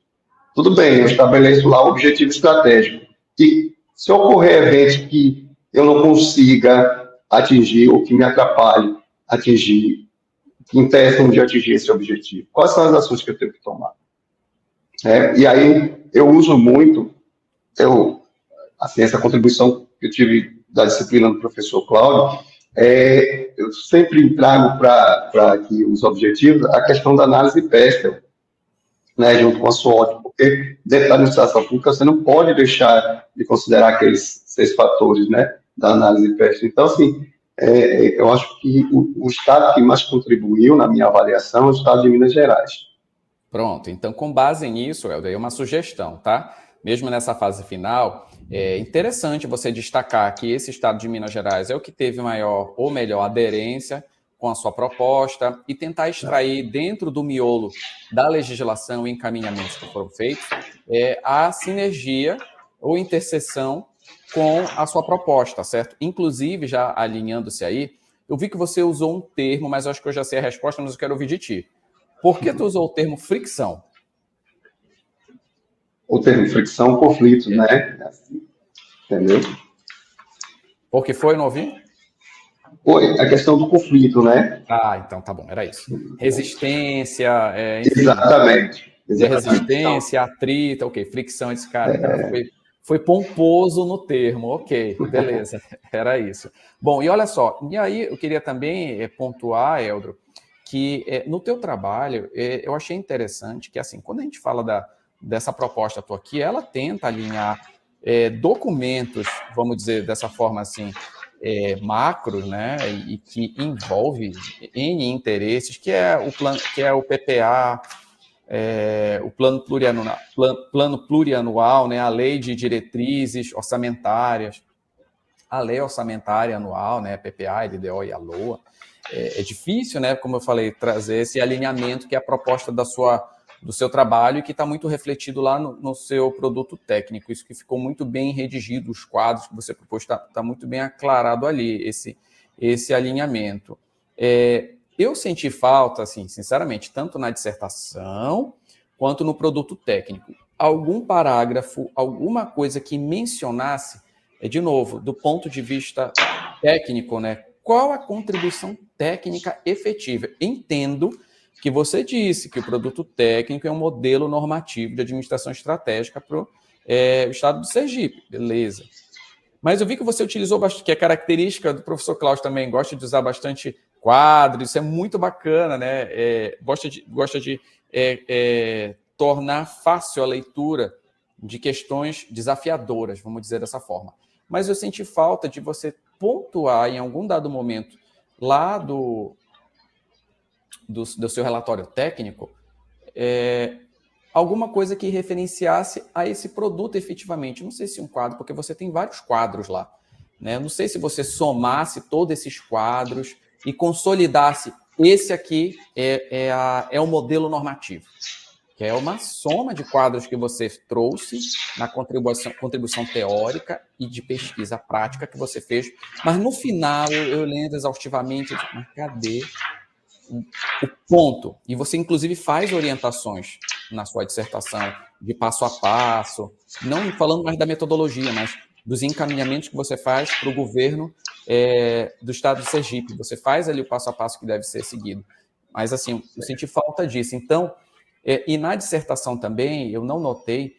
Tudo bem, eu estabeleço lá o objetivo estratégico. E se ocorrer eventos que eu não consiga atingir ou que me atrapalhe atingir, que impeçam de atingir esse objetivo, quais são as ações que eu tenho que tomar? E aí eu uso muito, assim, essa contribuição que eu tive da disciplina do professor Cláudio, eu sempre trago para aqui os objetivos a questão da análise PESTEL, né, junto com a SWOT, porque dentro da administração pública você não pode deixar de considerar aqueles 6 fatores, né, da análise PESTEL. Então, assim, eu acho que o estado que mais contribuiu na minha avaliação é o estado de Minas Gerais. Pronto, então com base nisso, Helder, é uma sugestão, tá? Mesmo nessa fase final, é interessante você destacar que esse estado de Minas Gerais é o que teve maior ou melhor aderência com a sua proposta e tentar extrair dentro do miolo da legislação e encaminhamentos que foram feitos a sinergia ou interseção com a sua proposta, certo? Inclusive, já alinhando-se aí, eu vi que você usou um termo, mas eu acho que eu já sei a resposta, mas eu quero ouvir de ti. Por que tu usou o termo fricção? O termo fricção, conflito, né? Entendeu? Por que foi, não ouvi? Oi, a questão do conflito, né? Ah, então tá bom, era isso. Resistência, enfim. Exatamente. Resistência, atrito, ok, fricção, esse cara foi pomposo no termo, ok, beleza, era isso. Bom, e olha só, e aí eu queria também pontuar, Eldro, que no teu trabalho, eu achei interessante que, assim, quando a gente fala dessa proposta tua aqui, ela tenta alinhar documentos, vamos dizer dessa forma assim, macros, né, e que envolve N interesses, que é o PPA, o plano plurianual, né, a lei de diretrizes orçamentárias, a lei orçamentária anual, né, PPA, LDO e a LOA. É difícil, né, como eu falei, trazer esse alinhamento que é a proposta do seu trabalho e que está muito refletido lá no seu produto técnico. Isso que ficou muito bem redigido, os quadros que você propôs, está muito bem aclarado ali, esse alinhamento. Eu senti falta, assim, sinceramente, tanto na dissertação quanto no produto técnico. Algum parágrafo, alguma coisa que mencionasse, de novo, do ponto de vista técnico, né? Qual a contribuição técnica efetiva? Entendo que você disse que o produto técnico é um modelo normativo de administração estratégica para o estado do Sergipe, beleza. Mas eu vi que você utilizou bastante, que é característica do professor Cláudio também, gosta de usar bastante quadros, isso é muito bacana, né? Gosta de tornar fácil a leitura de questões desafiadoras, vamos dizer dessa forma. Mas eu senti falta de você pontuar em algum dado momento lá do seu relatório técnico alguma coisa que referenciasse a esse produto efetivamente. Não sei se um quadro, porque você tem vários quadros lá, né? Não sei se você somasse todos esses quadros e consolidasse esse aqui é o modelo normativo, que é uma soma de quadros que você trouxe na contribuição teórica e de pesquisa prática que você fez, mas no final, eu lendo exaustivamente, eu digo, mas cadê o ponto? E você, inclusive, faz orientações na sua dissertação de passo a passo, não falando mais da metodologia, mas dos encaminhamentos que você faz para o governo do estado de Sergipe. Você faz ali o passo a passo que deve ser seguido. Mas, assim, eu senti falta disso. Então, e na dissertação também, eu não notei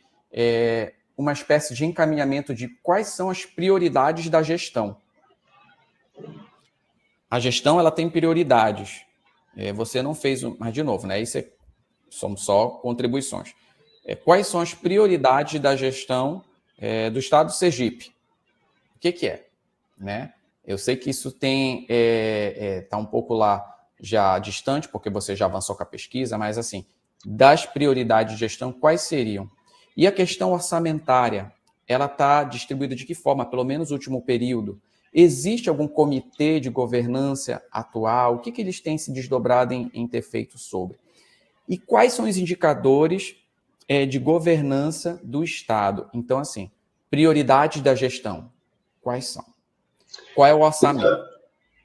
uma espécie de encaminhamento de quais são as prioridades da gestão. A gestão, ela tem prioridades. Você não fez, mas de novo, né? Isso são só contribuições. Quais são as prioridades da gestão do estado de Sergipe? O que é? Né? Eu sei que isso está um pouco lá já distante, porque você já avançou com a pesquisa, mas assim, das prioridades de gestão, quais seriam? E a questão orçamentária, ela está distribuída de que forma? Pelo menos no último período. Existe algum comitê de governança atual? O que eles têm se desdobrado em ter feito sobre? E quais são os indicadores de governança do Estado? Então, assim, prioridades da gestão, quais são? Qual é o orçamento?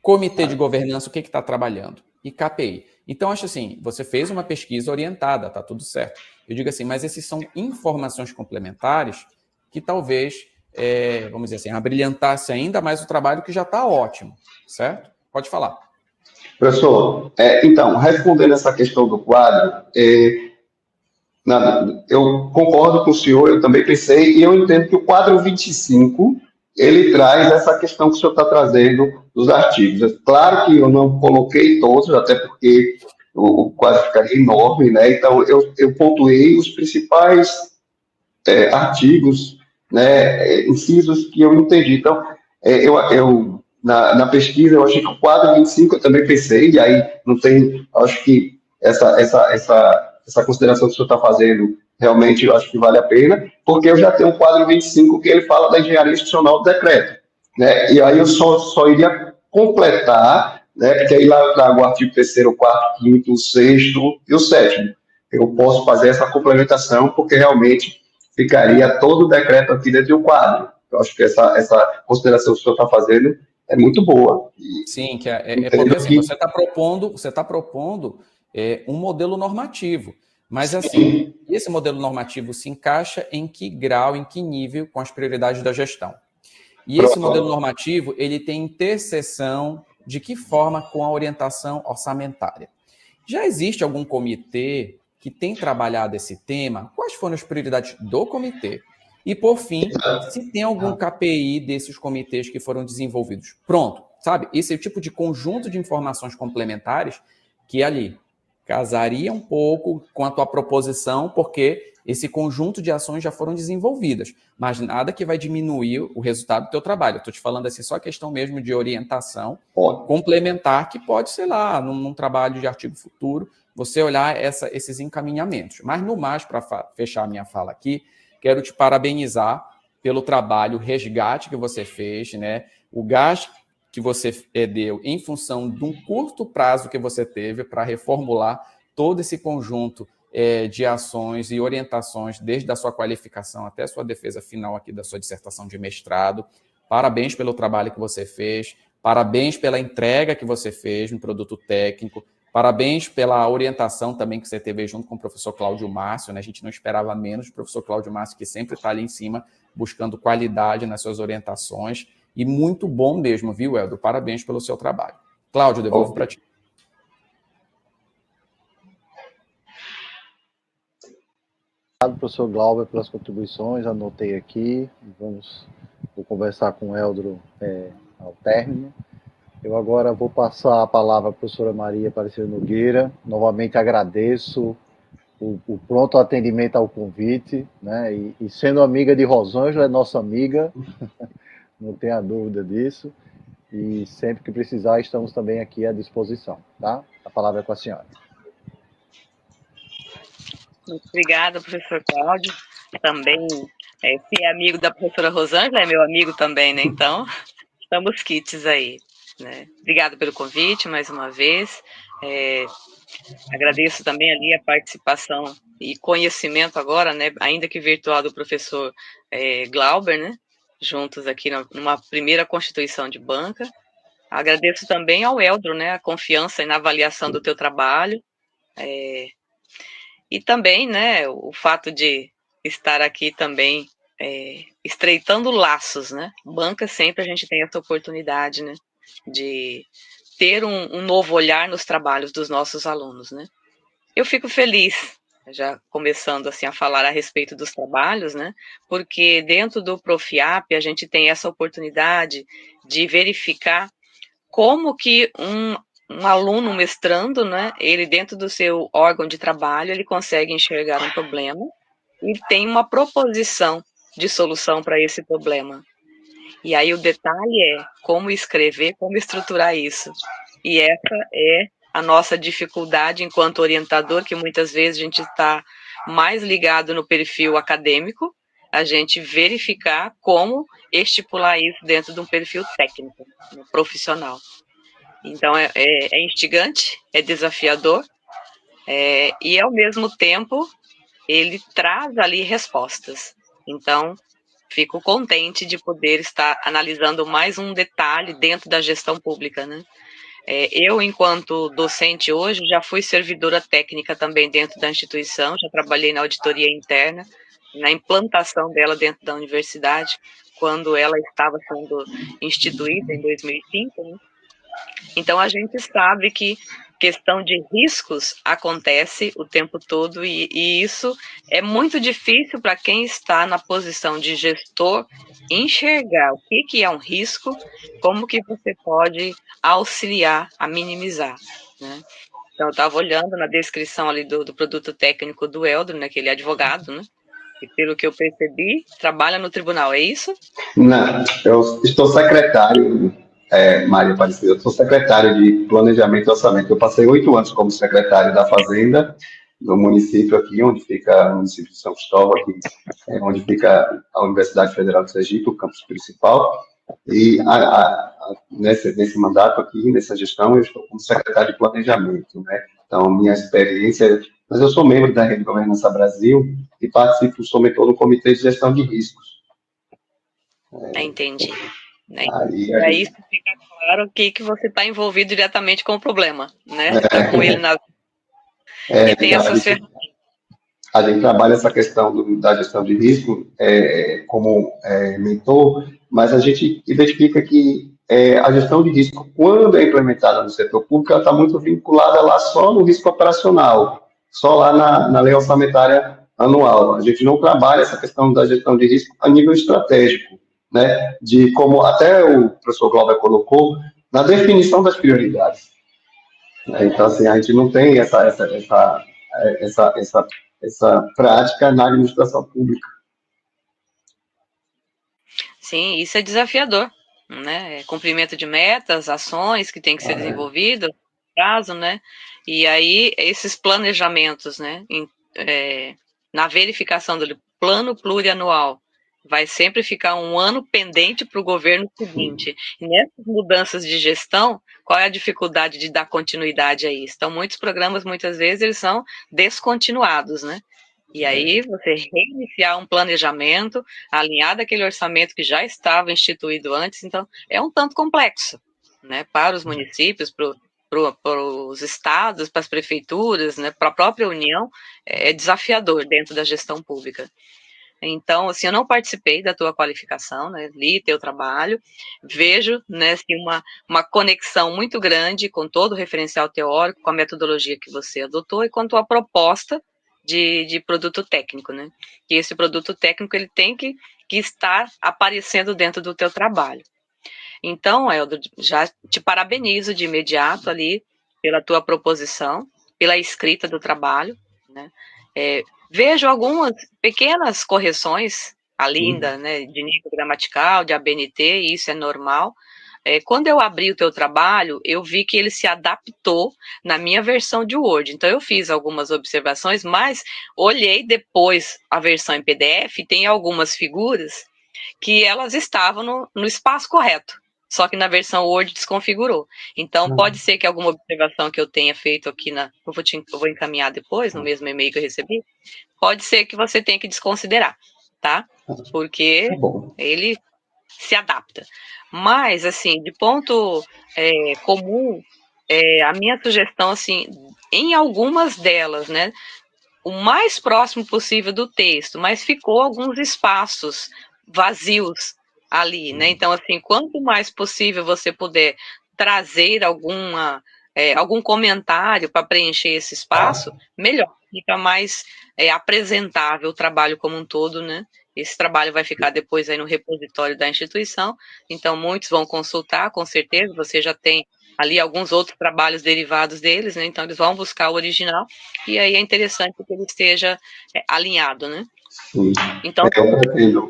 Comitê de governança, o que está trabalhando? E KPI. Então, acho assim, você fez uma pesquisa orientada, está tudo certo. Eu digo assim, mas esses são informações complementares que talvez, vamos dizer assim, abrilhantasse ainda mais o trabalho que já está ótimo, certo? Pode falar. Professor, então, respondendo essa questão do quadro, eu concordo com o senhor, eu também pensei, e eu entendo que o quadro 25, ele traz essa questão que o senhor está trazendo dos artigos. Claro que eu não coloquei todos, até porque o quadro ficaria enorme, né? Então, eu pontuei os principais artigos, né, incisos que eu entendi. Então, na pesquisa, eu achei que o quadro 25 eu também pensei, e aí não tem, acho que essa consideração que o senhor está fazendo, realmente eu acho que vale a pena, porque eu já tenho o quadro 25 que ele fala da engenharia institucional do decreto, né, e aí eu só iria completar, né, porque aí lá trago o artigo 3º, 4º, 5º, 6º e o 7º. Eu posso fazer essa complementação, porque realmente ficaria todo o decreto aqui dentro do quadro. Eu acho que essa consideração que o senhor está fazendo é muito boa. Sim, que porque assim, você está propondo um modelo normativo. Mas assim, esse modelo normativo se encaixa em que grau, em que nível com as prioridades da gestão. E esse modelo normativo, ele tem interseção de que forma com a orientação orçamentária. Já existe algum comitê que tem trabalhado esse tema? Quais foram as prioridades do comitê? E, por fim, se tem algum KPI desses comitês que foram desenvolvidos. Pronto, sabe? Esse é o tipo de conjunto de informações complementares que ali casaria um pouco com a tua proposição, porque esse conjunto de ações já foram desenvolvidas, mas nada que vai diminuir o resultado do teu trabalho. Estou te falando assim, só questão mesmo de orientação complementar, que pode, sei lá, num trabalho de artigo futuro, você olhar esses encaminhamentos. Mas, no mais, para fechar a minha fala aqui, quero te parabenizar pelo trabalho, o resgate que você fez, né? O gasto que você deu em função de um curto prazo que você teve para reformular todo esse conjunto de ações e orientações, desde a sua qualificação até a sua defesa final aqui da sua dissertação de mestrado. Parabéns pelo trabalho que você fez, parabéns pela entrega que você fez no produto técnico, parabéns pela orientação também que você teve junto com o professor Cláudio Márcio, né? A gente não esperava menos do professor Cláudio Márcio, que sempre está ali em cima, buscando qualidade nas suas orientações, e muito bom mesmo, viu, Eldro? Parabéns pelo seu trabalho. Cláudio, devolvo para ti. Obrigado, professor Glauber, pelas contribuições, anotei aqui, vou conversar com o Eldro ao término. Eu agora vou passar a palavra à professora Maria Aparecida Nogueira. Novamente agradeço o pronto atendimento ao convite, né? E sendo amiga de Rosângela, é nossa amiga, não tenha dúvida disso. E sempre que precisar, estamos também aqui à disposição, tá? A palavra é com a senhora. Muito obrigada, professor Cláudio. Também, se é amigo da professora Rosângela, é meu amigo também, né? Então, estamos quites aí, né? Obrigada pelo convite, mais uma vez. Agradeço também ali a participação e conhecimento agora, né? Ainda que virtual, do professor Glauber, né? Juntos aqui numa primeira constituição de banca. Agradeço também ao Eldro, né? A confiança na avaliação do teu trabalho. E também, né, o fato de estar aqui também estreitando laços, né? Banca, sempre a gente tem essa oportunidade, né, de ter um novo olhar nos trabalhos dos nossos alunos, né? Eu fico feliz, já começando assim a falar a respeito dos trabalhos, né? Porque dentro do Profiap a gente tem essa oportunidade de verificar como que um aluno mestrando, né, ele dentro do seu órgão de trabalho, ele consegue enxergar um problema e tem uma proposição de solução para esse problema. E aí o detalhe é como escrever, como estruturar isso. E essa é a nossa dificuldade enquanto orientador, que muitas vezes a gente está mais ligado no perfil acadêmico, a gente verificar como estipular isso dentro de um perfil técnico, profissional. Então, é instigante, é desafiador, e, ao mesmo tempo, ele traz ali respostas. Então, fico contente de poder estar analisando mais um detalhe dentro da gestão pública, né? Eu, enquanto docente hoje, já fui servidora técnica também dentro da instituição, já trabalhei na auditoria interna, na implantação dela dentro da universidade, quando ela estava sendo instituída em 2005, né? Então, a gente sabe que questão de riscos acontece o tempo todo e isso é muito difícil para quem está na posição de gestor enxergar o que é um risco, como que você pode auxiliar a minimizar, né? Então, eu estava olhando na descrição ali do produto técnico do Eldro, né, que ele é advogado, né? E pelo que eu percebi, trabalha no tribunal, é isso? Não, eu estou secretário, Maria Aparecida, eu sou secretário de Planejamento e Orçamento. Eu passei 8 anos como secretário da Fazenda, do município aqui, onde fica o município de São Cristóvão, aqui, onde fica a Universidade Federal de Sergipe, o campus principal. E nesse mandato aqui, nessa gestão, eu estou como secretário de Planejamento, né? Então, minha experiência... Mas eu sou membro da Rede Governança Brasil e participo, sou mentor no Comitê de Gestão de Riscos. Entendi. Né? E aí isso fica claro que você está envolvido diretamente com o problema, né? Está com ele na... e tem essas ferramentas. A gente trabalha essa questão da gestão de risco como mentor, mas a gente identifica que a gestão de risco, quando é implementada no setor público, ela está muito vinculada lá só no risco operacional, só lá na lei orçamentária anual. A gente não trabalha essa questão da gestão de risco a nível estratégico, né, de como até o professor Glauber colocou, na definição das prioridades. Então, assim, a gente não tem essa prática na administração pública. Sim, isso é desafiador, né? É cumprimento de metas, ações que têm que ser desenvolvidas, prazo, né? E aí, esses planejamentos, né? Na verificação do plano plurianual, vai sempre ficar um ano pendente para o governo seguinte. E nessas mudanças de gestão, qual é a dificuldade de dar continuidade a isso? Então, muitos programas, muitas vezes, eles são descontinuados, né? E aí, você reiniciar um planejamento, alinhar daquele orçamento que já estava instituído antes, então, é um tanto complexo, né? Para os municípios, para os estados, para as prefeituras, né? Para a própria União, é desafiador dentro da gestão pública. Então, assim, eu não participei da tua qualificação, né? Li teu trabalho, vejo, né, assim, uma conexão muito grande com todo o referencial teórico, com a metodologia que você adotou e com a tua proposta de produto técnico, né? E esse produto técnico, ele tem que estar aparecendo dentro do teu trabalho. Então, Eldo, já te parabenizo de imediato ali pela tua proposição, pela escrita do trabalho, né? Vejo algumas pequenas correções ali ainda, né, de nível gramatical, de ABNT, e isso é normal. Quando eu abri o teu trabalho, eu vi que ele se adaptou na minha versão de Word. Então, eu fiz algumas observações, mas olhei depois a versão em PDF e tem algumas figuras que elas estavam no espaço correto, só que na versão Word desconfigurou. Então, pode ser que alguma observação que eu tenha feito aqui, eu vou encaminhar depois, no mesmo e-mail que eu recebi, pode ser que você tenha que desconsiderar, tá? Porque ele se adapta. Mas, assim, de ponto comum, a minha sugestão, assim, em algumas delas, né, o mais próximo possível do texto, mas ficou alguns espaços vazios ali, né? Então, assim, quanto mais possível você puder trazer algum comentário para preencher esse espaço, melhor. Fica mais apresentável o trabalho como um todo, né? Esse trabalho vai ficar depois aí no repositório da instituição, então muitos vão consultar, com certeza, você já tem ali alguns outros trabalhos derivados deles, né? Então eles vão buscar o original, e aí é interessante que ele esteja alinhado, né? Sim. Então,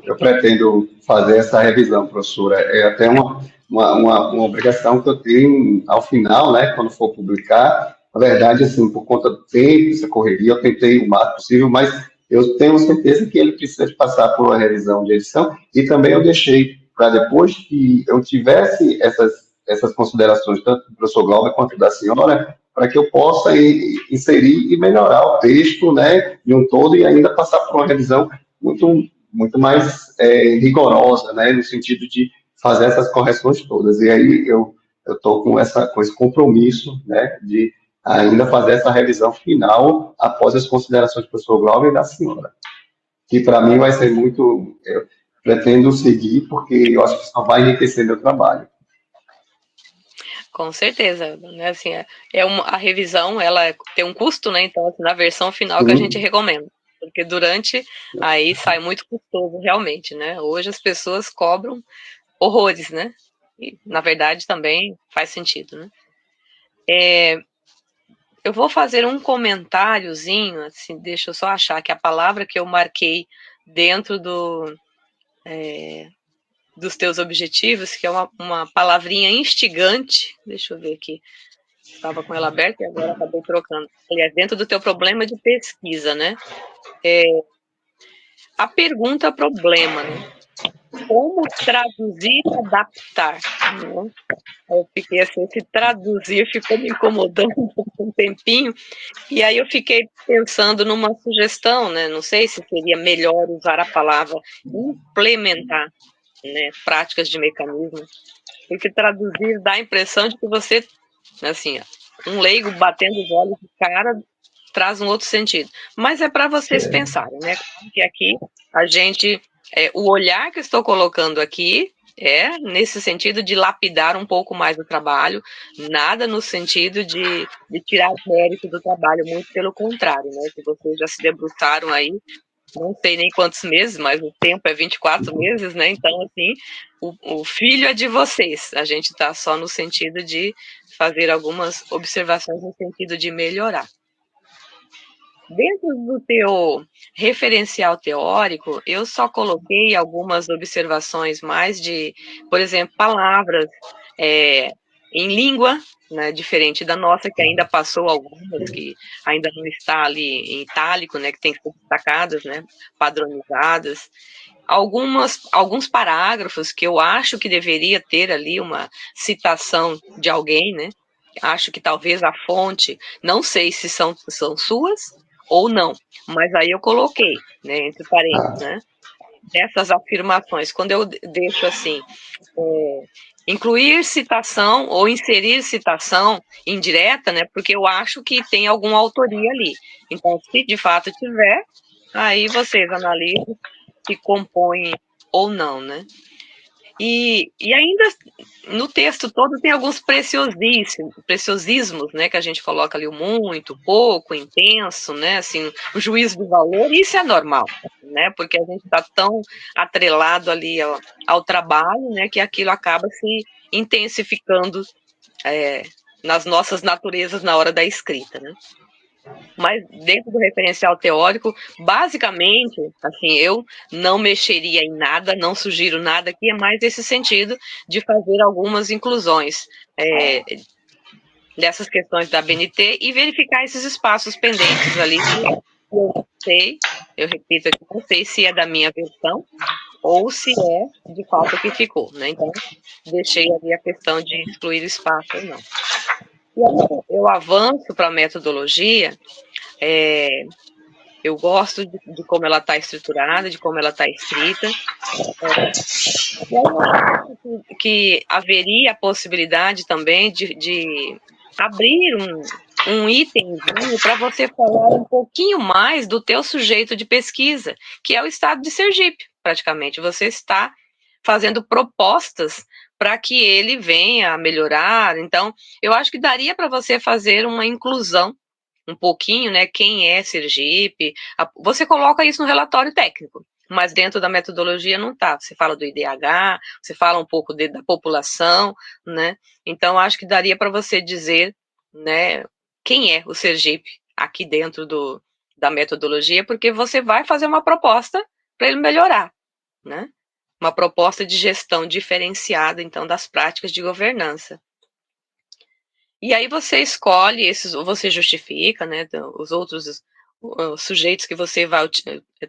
Eu pretendo fazer essa revisão, professora. É até uma obrigação que eu tenho ao final, né, quando for publicar. Na verdade, assim, por conta do tempo, essa correria, eu tentei o máximo possível, mas eu tenho certeza que ele precisa de passar por uma revisão de edição, e também eu deixei para depois que eu tivesse essas considerações, tanto do professor Glauber quanto da senhora, para que eu possa inserir e melhorar o texto, né, de um todo, e ainda passar por uma revisão muito mais rigorosa, né, no sentido de fazer essas correções todas. E aí eu estou com esse compromisso, né, de ainda fazer essa revisão final após as considerações do professor Glauber e da senhora, que para mim vai ser muito... Eu pretendo seguir, porque eu acho que só vai enriquecer meu trabalho. Com certeza, né? Assim, a revisão, ela tem um custo, né? Então, assim, na versão final que a gente recomenda, porque durante aí sai muito custoso realmente, né? Hoje as pessoas cobram horrores, né? E, na verdade, também faz sentido, né? Eu vou fazer um comentáriozinho, assim, deixa eu só achar que a palavra que eu marquei dentro dos teus objetivos, que é uma palavrinha instigante, deixa eu ver aqui, estava com ela aberta e agora acabei trocando. Aliás, dentro do teu problema de pesquisa, né? A pergunta problema, né? Como traduzir e adaptar? Né? Eu fiquei assim, esse traduzir ficou me incomodando por um tempinho, e aí eu fiquei pensando numa sugestão, né? Não sei se seria melhor usar a palavra implementar, né? Práticas de mecanismo, porque traduzir dá a impressão de que você, assim, um leigo batendo os olhos de cara traz um outro sentido. Mas é para vocês pensarem, né? Que aqui a gente, o olhar que eu estou colocando aqui é nesse sentido de lapidar um pouco mais o trabalho, nada no sentido de tirar o mérito do trabalho, muito pelo contrário, né? Que vocês já se debruçaram aí não sei nem quantos meses, mas o tempo é 24 meses, né? Então, assim, o filho é de vocês. A gente está só no sentido de fazer algumas observações no sentido de melhorar. Dentro do teu referencial teórico, eu só coloquei algumas observações mais de, por exemplo, palavras em língua, né, diferente da nossa, que ainda passou algumas, que ainda não está ali em itálico, né, que tem que ser destacadas, né, padronizadas. Alguns parágrafos que eu acho que deveria ter ali uma citação de alguém, né? Acho que talvez a fonte, não sei se são suas ou não, mas aí eu coloquei, né, entre parênteses, né? Dessas afirmações, quando eu deixo assim, incluir citação ou inserir citação indireta, né? Porque eu acho que tem alguma autoria ali. Então, se de fato tiver, aí vocês analisam se compõem ou não, né? E ainda no texto todo tem alguns preciosismos, né, que a gente coloca ali o muito, pouco, intenso, né, assim, o juízo de valor, e isso é normal, né, porque a gente está tão atrelado ali ao trabalho, né, que aquilo acaba se intensificando nas nossas naturezas na hora da escrita, né. Mas dentro do referencial teórico, basicamente, assim, eu não mexeria em nada, não sugiro nada aqui, é mais esse sentido de fazer algumas inclusões dessas questões da BNT e verificar esses espaços pendentes ali. Eu repito aqui, não sei se é da minha versão ou se é de fato o que ficou, né? Então, deixei ali a questão de excluir o espaço ou não. E aí eu avanço para a metodologia. Eu gosto de como ela está estruturada, de como ela está escrita. Eu acho que haveria a possibilidade também de abrir um itemzinho para você falar um pouquinho mais do teu sujeito de pesquisa, que é o estado de Sergipe, praticamente. Você está fazendo propostas para que ele venha a melhorar. Então, eu acho que daria para você fazer uma inclusão um pouquinho, né, quem é Sergipe, você coloca isso no relatório técnico, mas dentro da metodologia não está. Você fala do IDH, você fala um pouco da população, né, então acho que daria para você dizer, né, quem é o Sergipe aqui dentro da metodologia, porque você vai fazer uma proposta para ele melhorar, né, uma proposta de gestão diferenciada, então, das práticas de governança. E aí você escolhe esses, você justifica, né, os outros sujeitos que você vai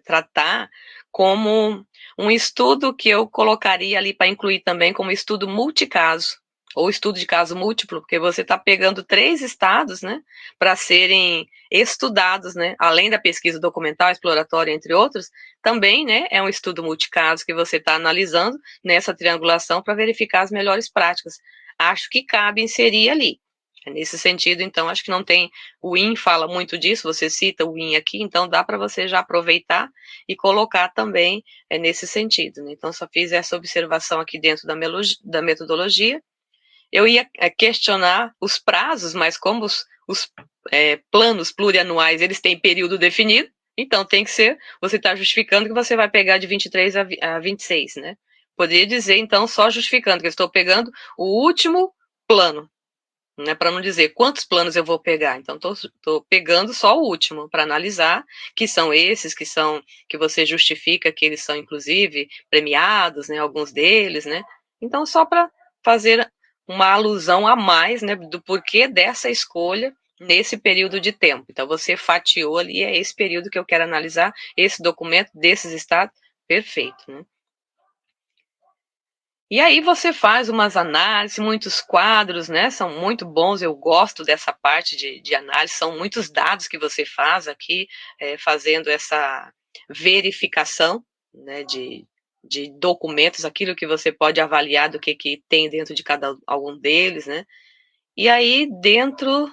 tratar como um estudo que eu colocaria ali para incluir também como estudo multicaso, ou estudo de caso múltiplo, porque você está pegando 3 estados, né, para serem estudados, né, além da pesquisa documental, exploratória, entre outros, também, né, é um estudo multicaso que você está analisando nessa triangulação para verificar as melhores práticas. Acho que cabe inserir ali. Nesse sentido, então, acho que não tem. O IN fala muito disso, você cita o IN aqui, então dá para você já aproveitar e colocar também nesse sentido. Né? Então, só fiz essa observação aqui dentro da metodologia. Eu ia questionar os prazos, mas como os planos plurianuais eles têm período definido, então tem que ser. Você está justificando que você vai pegar de 23 a 26, né? Poderia dizer, então, só justificando que eu estou pegando o último plano. Né, para não dizer quantos planos eu vou pegar. Então, estou pegando só o último para analisar, que são esses que você justifica que eles são, inclusive, premiados, né, alguns deles, né? Então, só para fazer uma alusão a mais, né, do porquê dessa escolha nesse período de tempo. Então, você fatiou ali, é esse período que eu quero analisar, esse documento desses estados, perfeito, né? E aí você faz umas análises, muitos quadros, né? São muito bons, eu gosto dessa parte de análise, são muitos dados que você faz aqui, fazendo essa verificação, né, de documentos, aquilo que você pode avaliar do que tem dentro de cada algum deles, né? E aí, dentro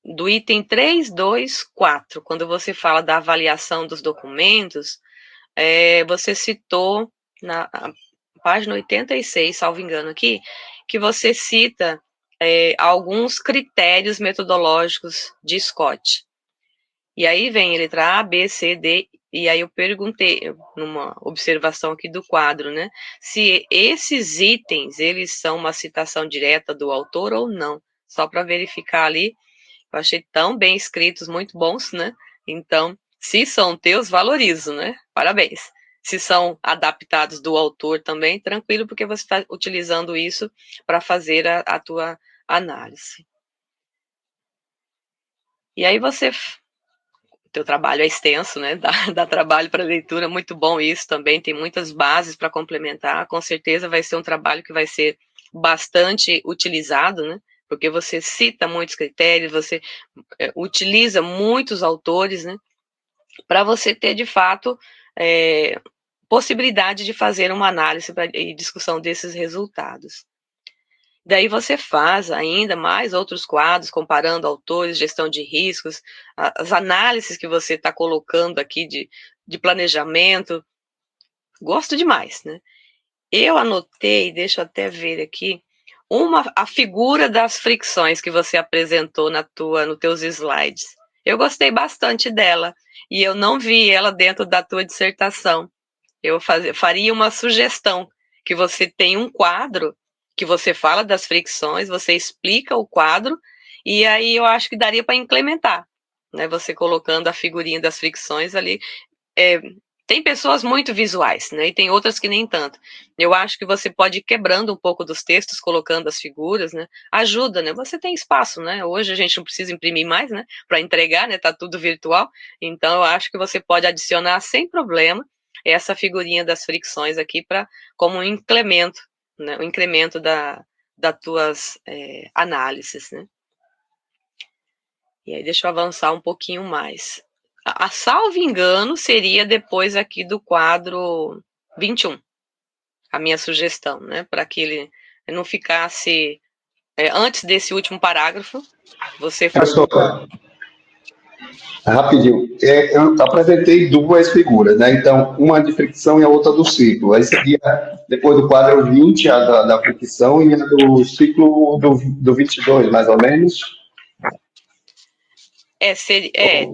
do item 3, 2, 4, quando você fala da avaliação dos documentos, você citou na página 86, salvo engano aqui, que você cita alguns critérios metodológicos de Scott. E aí vem a letra A, B, C, D e aí eu perguntei, numa observação aqui do quadro, né, se esses itens, eles são uma citação direta do autor ou não, só para verificar ali. Eu achei tão bem escritos, muito bons, né? Então, se são teus, valorizo, né? Parabéns. Se são adaptados do autor também, tranquilo, porque você está utilizando isso para fazer a tua análise. E aí teu trabalho é extenso, né? Dá trabalho para leitura, muito bom isso também, tem muitas bases para complementar, com certeza vai ser um trabalho que vai ser bastante utilizado, né? Porque você cita muitos critérios, você utiliza muitos autores, né? Para você ter, de fato, possibilidade de fazer uma análise e discussão desses resultados. Daí você faz ainda mais outros quadros, comparando autores, gestão de riscos, as análises que você está colocando aqui de planejamento. Gosto demais, né? Eu anotei, deixa eu até ver aqui, a figura das fricções que você apresentou nos teus slides. Eu gostei bastante dela, e eu não vi ela dentro da tua dissertação. Eu faria uma sugestão, que você tem um quadro que você fala das fricções, você explica o quadro, e aí eu acho que daria para implementar, né? Você colocando a figurinha das fricções ali. Tem pessoas muito visuais, né? E tem outras que nem tanto. Eu acho que você pode ir quebrando um pouco dos textos, colocando as figuras, né? Ajuda, né? Você tem espaço, né? Hoje a gente não precisa imprimir mais, né? Para entregar, né? Tá tudo virtual. Então eu acho que você pode adicionar sem problema essa figurinha das fricções aqui como um incremento, né? O incremento das tuas análises, né? E aí deixa eu avançar um pouquinho mais. A salvo engano, seria depois aqui do quadro 21, a minha sugestão, né? Para que ele não ficasse antes desse último parágrafo, você faz. Rapidinho, eu apresentei duas figuras, né? Então, uma de fricção e a outra do ciclo. Aí seria, depois do quadro 20, a da fricção e a do ciclo do 22, mais ou menos.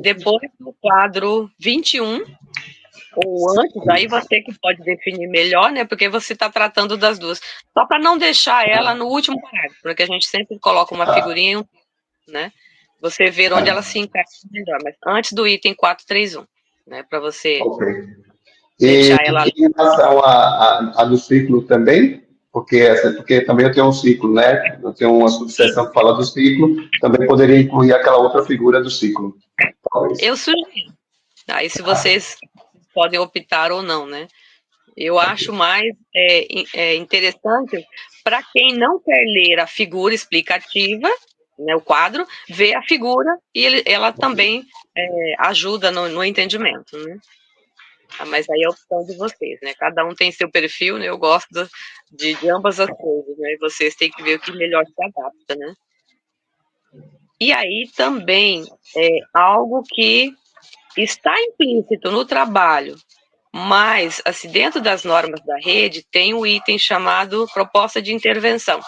Depois do quadro 21, ou antes, aí você que pode definir melhor, né? Porque você está tratando das duas. Só para não deixar ela no último parágrafo, porque a gente sempre coloca uma figurinha, né? Você ver onde ela se encaixa melhor, mas antes do item 431, né? Para você deixar ela. Em relação a do ciclo também, porque também eu tenho um ciclo, né? Eu tenho uma subseção que fala do ciclo, também poderia incluir aquela outra figura do ciclo. Talvez. Eu sugiro. Aí se vocês podem optar ou não, né? Eu acho mais interessante para quem não quer ler a figura explicativa, né, o quadro, ver a figura e ela também ajuda no entendimento, né? Mas aí é a opção de vocês, né? Cada um tem seu perfil, né? Eu gosto de ambas as coisas, né? E vocês têm que ver o que melhor se adapta, né? E aí também algo que está implícito no trabalho, mas, assim, dentro das normas da rede, tem um item chamado proposta de intervenção,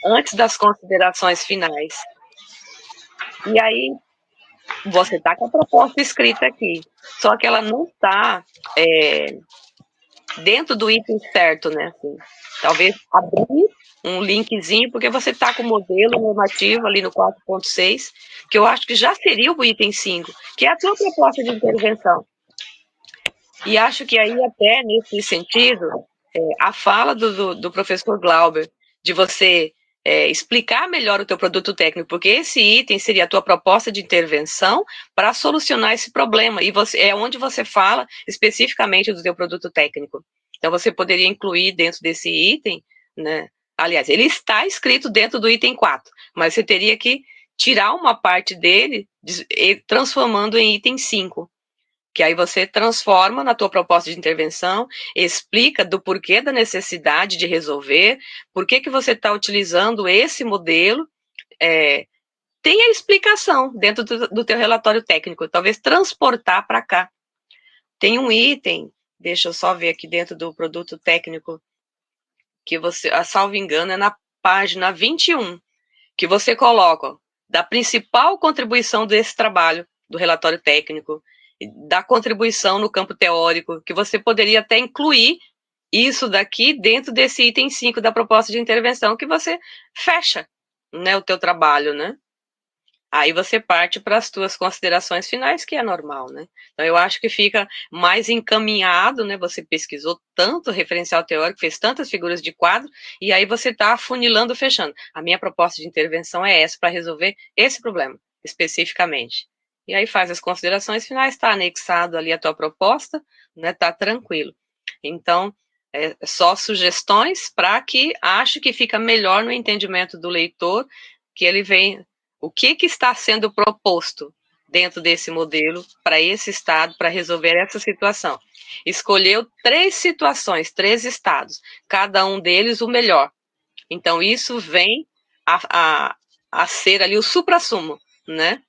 antes das considerações finais. E aí, você está com a proposta escrita aqui, só que ela não está dentro do item certo, né? Assim, talvez abrir um linkzinho, porque você está com o modelo normativo ali no 4.6, que eu acho que já seria o item 5, que é a sua proposta de intervenção. E acho que aí, até nesse sentido, a fala do professor Glauber, de você explicar melhor o teu produto técnico, porque esse item seria a tua proposta de intervenção para solucionar esse problema, e é onde você fala especificamente do teu produto técnico. Então, você poderia incluir dentro desse item, né? Aliás, ele está escrito dentro do item 4, mas você teria que tirar uma parte dele, transformando em item 5. Que aí você transforma na tua proposta de intervenção, explica do porquê da necessidade de resolver, por que você está utilizando esse modelo, tem a explicação dentro do teu relatório técnico, talvez transportar para cá. Tem um item, deixa eu só ver aqui dentro do produto técnico, que você, a salvo engano, é na página 21, que você coloca da principal contribuição desse trabalho, do relatório técnico, da contribuição no campo teórico, que você poderia até incluir isso daqui dentro desse item 5 da proposta de intervenção, que você fecha, né, o teu trabalho, né? Aí você parte para as tuas considerações finais, que é normal, né? Então, eu acho que fica mais encaminhado, né? Você pesquisou tanto referencial teórico, fez tantas figuras de quadro, e aí você está afunilando, fechando. A minha proposta de intervenção é essa, para resolver esse problema, especificamente. E aí faz as considerações finais, está anexado ali a tua proposta, né? Tá tranquilo. Então, só sugestões para que ache que fica melhor no entendimento do leitor, que ele vem... O que está sendo proposto dentro desse modelo para esse estado, para resolver essa situação? Escolheu 3 situações, 3 estados, cada um deles o melhor. Então, isso vem a ser ali o suprassumo, né?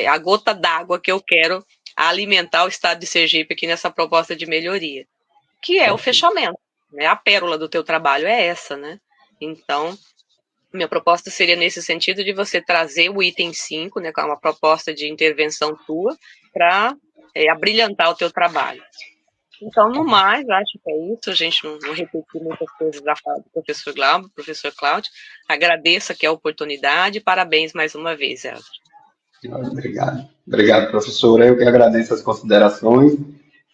A gota d'água que eu quero alimentar o estado de Sergipe aqui nessa proposta de melhoria, que é o fechamento, né? A pérola do teu trabalho é essa, né? Então, minha proposta seria nesse sentido de você trazer o item 5, né, com uma proposta de intervenção tua, para abrilhantar o teu trabalho. Então, no mais, acho que é isso. A gente não repetir muitas coisas da fala do professor Glauber, professor Cláudio. Agradeço aqui a oportunidade. Parabéns mais uma vez, Elza. Obrigado. Obrigado, professora. Eu que agradeço as considerações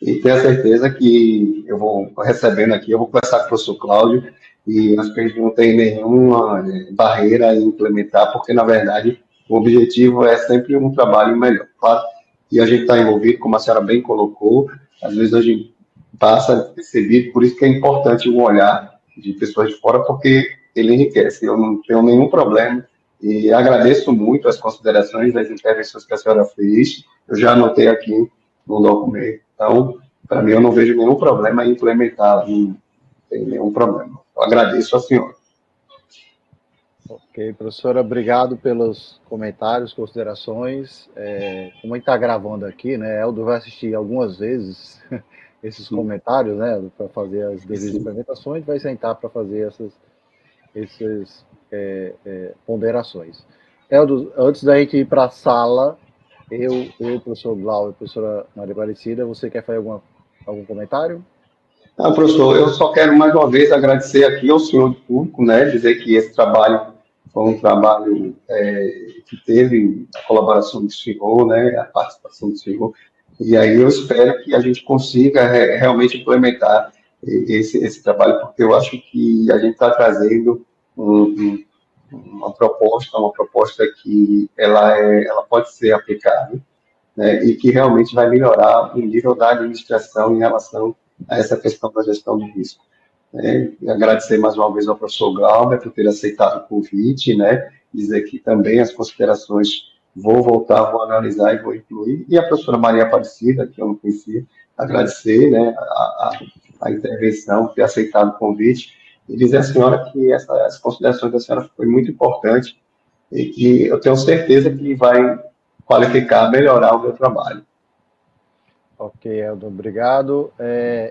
e tenho certeza que eu vou recebendo aqui, eu vou conversar com o professor Cláudio e acho que a gente não tem nenhuma barreira em implementar, porque, na verdade, o objetivo é sempre um trabalho melhor, claro? E a gente está envolvido, como a senhora bem colocou, às vezes a gente passa despercebido, por isso que é importante um olhar de pessoas de fora, porque ele enriquece. Eu não tenho nenhum problema e agradeço muito as considerações das intervenções que a senhora fez. Eu já anotei aqui no documento. Então, para mim, eu não vejo nenhum problema em implementá-la. Não tem nenhum problema. Eu agradeço a senhora. Ok, professora, obrigado pelos comentários, considerações. Como a gente está gravando aqui, né, Eldo vai assistir algumas vezes esses comentários, né, para fazer as devidas implementações, vai sentar para fazer essas ponderações. Eldo, antes da gente ir para a sala, o professor Glauber e a professora Maria Aparecida, você quer fazer algum comentário? Professor, eu só quero mais uma vez agradecer aqui ao senhor público, né, dizer que esse trabalho foi um trabalho que teve a colaboração do senhor, né, a participação do senhor, e aí eu espero que a gente consiga realmente implementar esse trabalho, porque eu acho que a gente está trazendo uma proposta que ela pode ser aplicável, né, e que realmente vai melhorar o nível da administração em relação a essa questão da gestão do risco. Né? E agradecer mais uma vez ao professor Glauber por ter aceitado o convite, né, dizer que também as considerações vou voltar, vou analisar e vou incluir, e a professora Maria Aparecida, que eu não conhecia, agradecer, né, a intervenção, ter aceitado o convite, e dizer à senhora que as considerações da senhora foi muito importante e que eu tenho certeza que vai qualificar, melhorar o meu trabalho. Ok, Eldo, obrigado.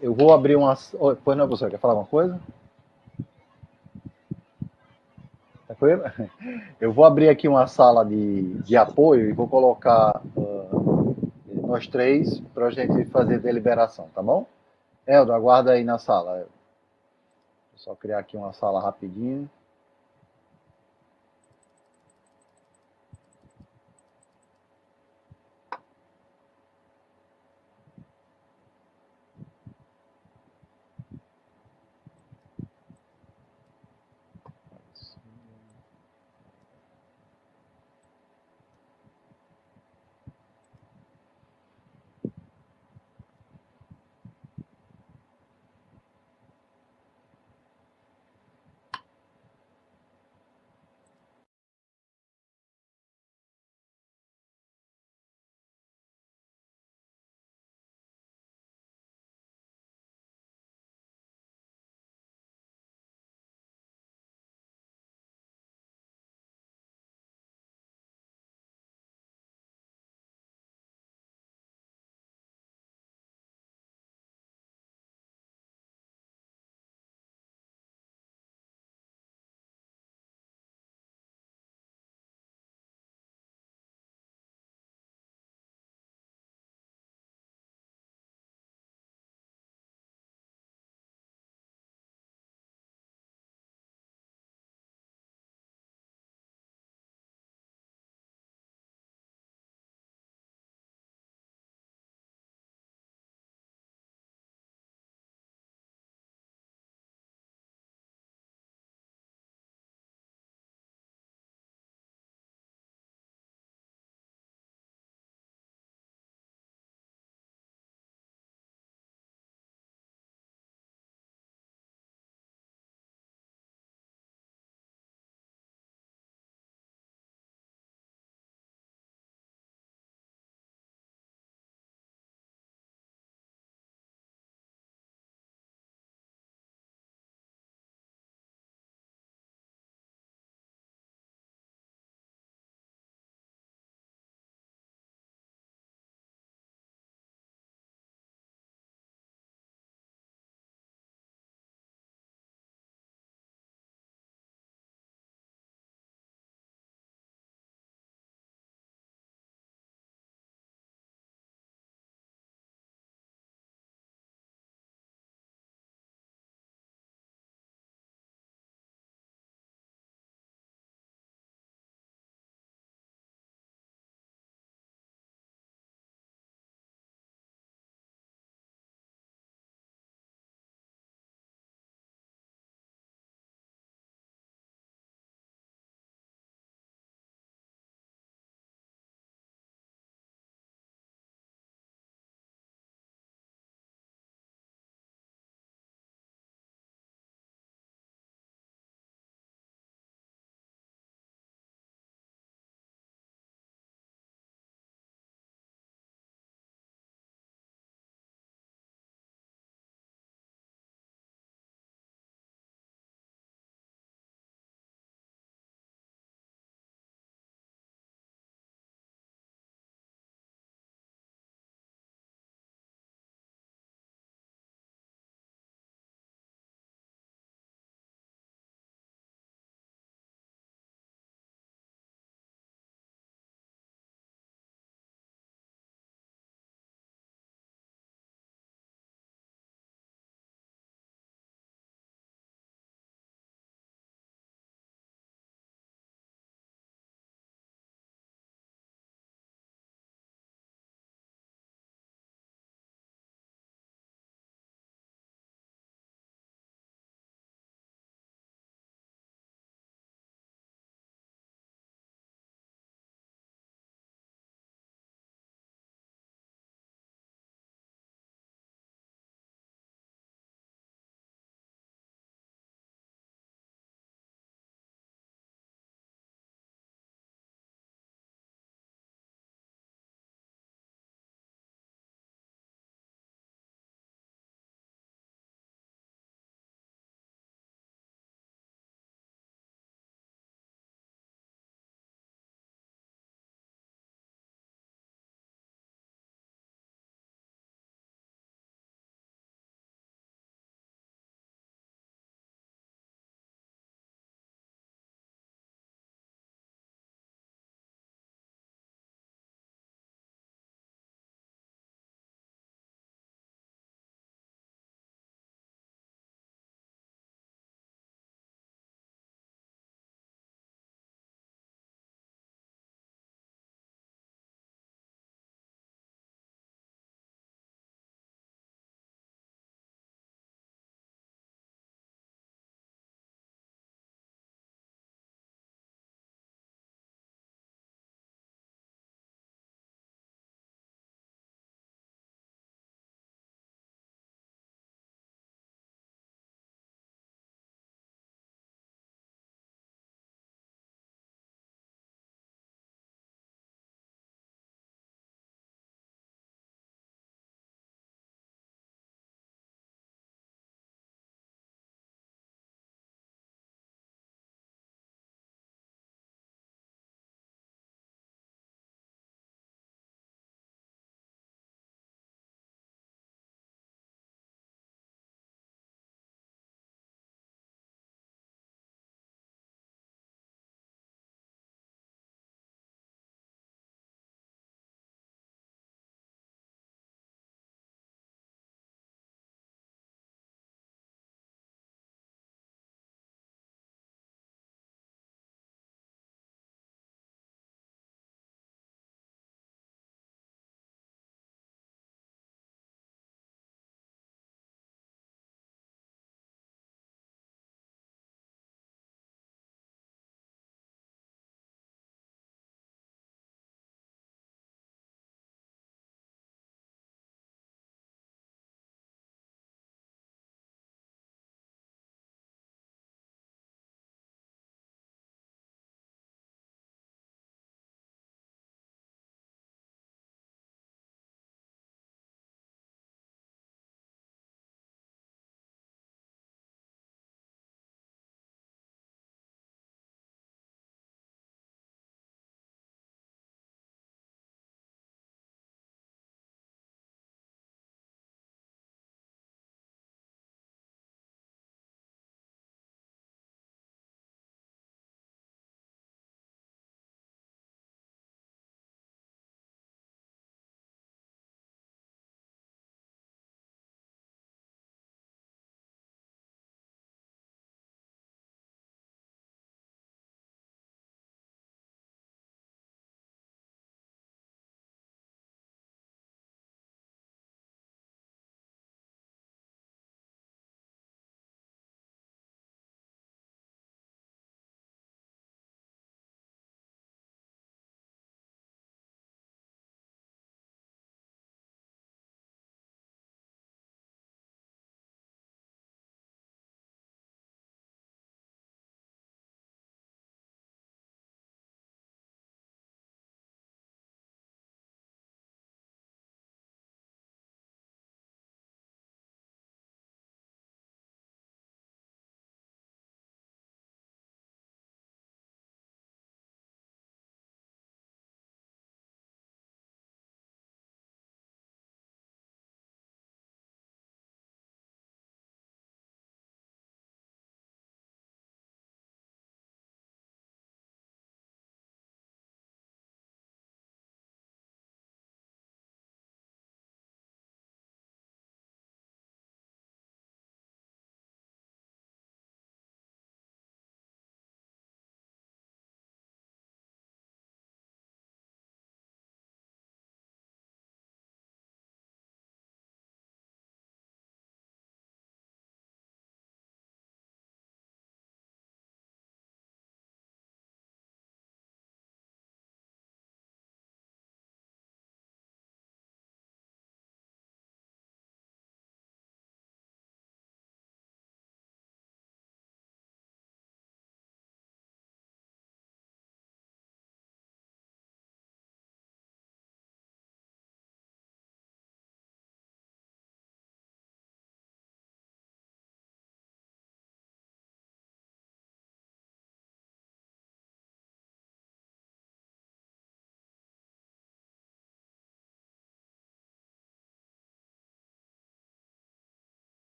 Eu vou abrir uma... Pois não, professor, quer falar alguma coisa? Tranquilo? Eu vou abrir aqui uma sala de apoio e vou colocar nós 3 para a gente fazer deliberação, tá bom? Eldo, aguarda aí na sala. Vou só criar aqui uma sala rapidinho.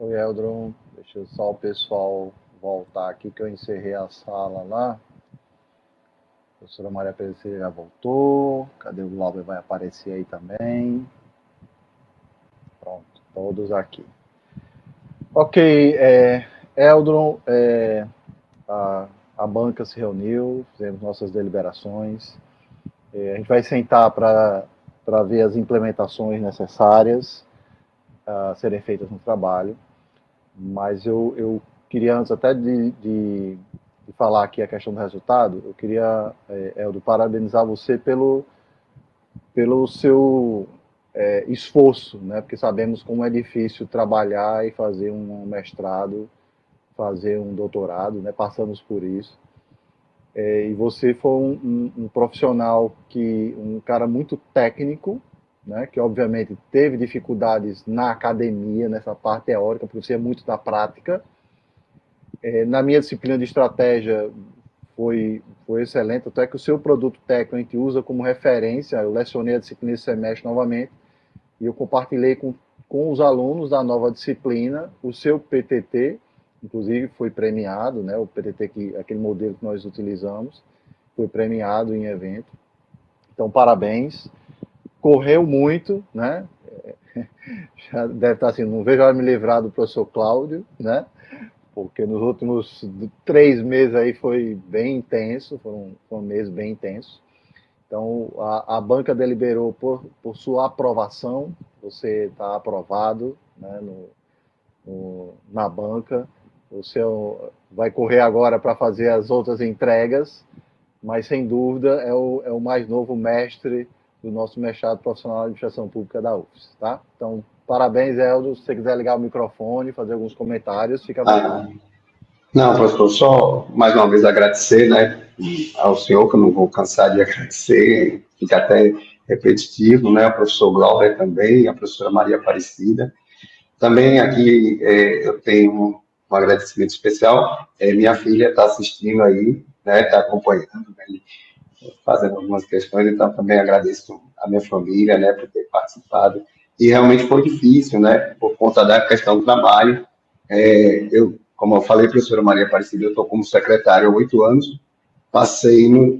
Oi, Eldron. Deixa só o pessoal voltar aqui, que eu encerrei a sala lá. A professora Maria Aparecida já voltou. Cadê o Glauber? Vai aparecer aí também. Pronto, todos aqui. Ok, Eldron, a banca se reuniu, fizemos nossas deliberações. A gente vai sentar para ver as implementações necessárias a serem feitas no trabalho. Mas eu queria, antes até de falar aqui a questão do resultado, eu queria, Eldo, parabenizar você pelo seu esforço, né? Porque sabemos como é difícil trabalhar e fazer um mestrado, fazer um doutorado, né? Passamos por isso. E você foi um profissional um cara muito técnico, né? Que obviamente teve dificuldades na academia, nessa parte teórica, porque você é muito da prática. Na minha disciplina de estratégia foi excelente, até que o seu produto técnico a gente usa como referência. Eu lecionei a disciplina esse semestre novamente e eu compartilhei com os alunos da nova disciplina o seu PTT, inclusive foi premiado, né? O PTT, aquele modelo que nós utilizamos, foi premiado em evento. Então, parabéns. Correu muito, né? Já deve estar assim, não vejo a hora de me livrar do professor Cláudio, né? Porque nos últimos 3 meses aí foi bem intenso, foi um mês bem intenso. Então, a banca deliberou por sua aprovação, você está aprovado, né, na banca. Você vai correr agora para fazer as outras entregas, mas sem dúvida é o mais novo mestre do nosso mestrado profissional de administração pública da UFES, tá? Então, parabéns, Eldo. Se você quiser ligar o microfone, fazer alguns comentários, fica à vontade. Não, professor, só mais uma vez agradecer, né, ao senhor, que eu não vou cansar de agradecer, fica até repetitivo, né, ao professor Glauber também, a professora Maria Aparecida. Também aqui eu tenho um agradecimento especial, minha filha está assistindo aí, né, está acompanhando, né, fazendo algumas questões, então também agradeço a minha família, né, por ter participado. E realmente foi difícil, né, por conta da questão do trabalho. Como eu falei, professora Maria Aparecida, eu estou como secretário há 8 anos,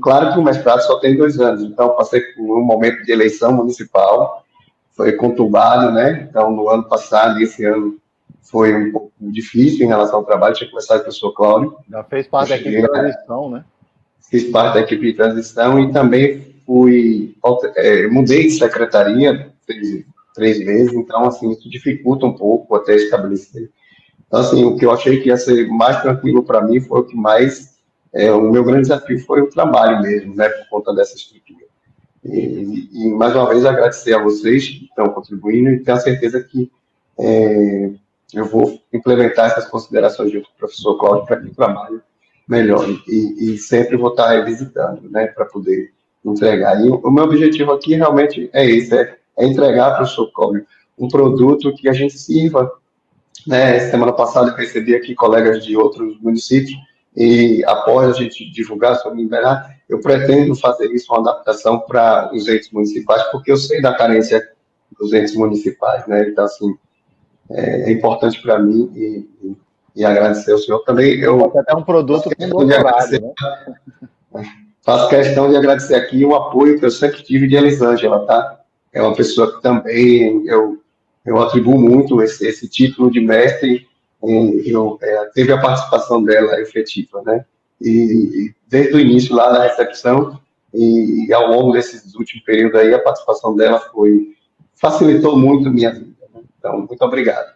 claro que o mestrado só tem 2 anos, então passei por um momento de eleição municipal, foi conturbado, né, então no ano passado e esse ano foi um pouco difícil em relação ao trabalho, tinha começado com o professor Cláudio. Já fez parte da equipe de transição, né? Fiz parte da equipe de transição e também mudei de secretaria 3 vezes, então, assim, isso dificulta um pouco até estabelecer. Então, assim, o que eu achei que ia ser mais tranquilo para mim foi o que mais... o meu grande desafio foi o trabalho mesmo, né, por conta dessa estrutura. E mais uma vez, agradecer a vocês que estão contribuindo e tenho a certeza que eu vou implementar essas considerações junto com o professor Cláudio para que o trabalho melhore. E sempre vou estar revisitando, né, para poder entregar. E o meu objetivo aqui realmente é esse, é entregar para o professor Cláudio um produto que a gente sirva, né. Semana passada eu recebi aqui colegas de outros municípios e após a gente divulgar sobre liberar, eu pretendo fazer isso, uma adaptação para os entes municipais, porque eu sei da carência dos entes municipais, né. Então, assim, é importante para mim e agradecer ao senhor também. Até um produto com doutorado, né? Faço questão de agradecer aqui o apoio que eu sempre tive de Elisângela, tá? É uma pessoa que também eu atribuo muito esse título de mestre, teve a participação dela efetiva, né? E desde o início lá na recepção e ao longo desses últimos períodos aí, a participação dela facilitou muito minha vida, né? Então, muito obrigado.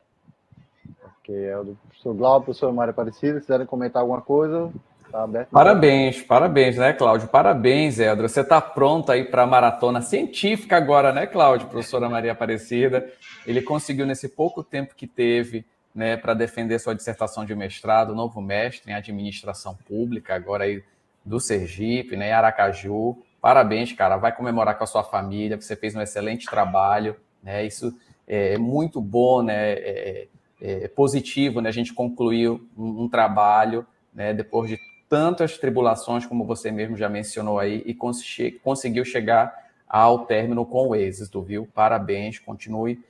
Ok, Eldo. Professor Glauber, professor Maria Aparecida, se quiserem comentar alguma coisa, está aberto. Parabéns, né, Cláudio? Parabéns, Eldro. Você está pronto aí para a maratona científica agora, né, Cláudio? Professora Maria Aparecida. Ele conseguiu, nesse pouco tempo que teve, né, para defender sua dissertação de mestrado, novo mestre em administração pública, agora aí do Sergipe, né, em Aracaju. Parabéns, cara. Vai comemorar com a sua família, você fez um excelente trabalho, né? Isso é muito bom, né? É positivo, né? A gente concluiu um trabalho, né, depois de tantas tribulações, como você mesmo já mencionou aí, e conseguiu chegar ao término com êxito, viu? Parabéns, continue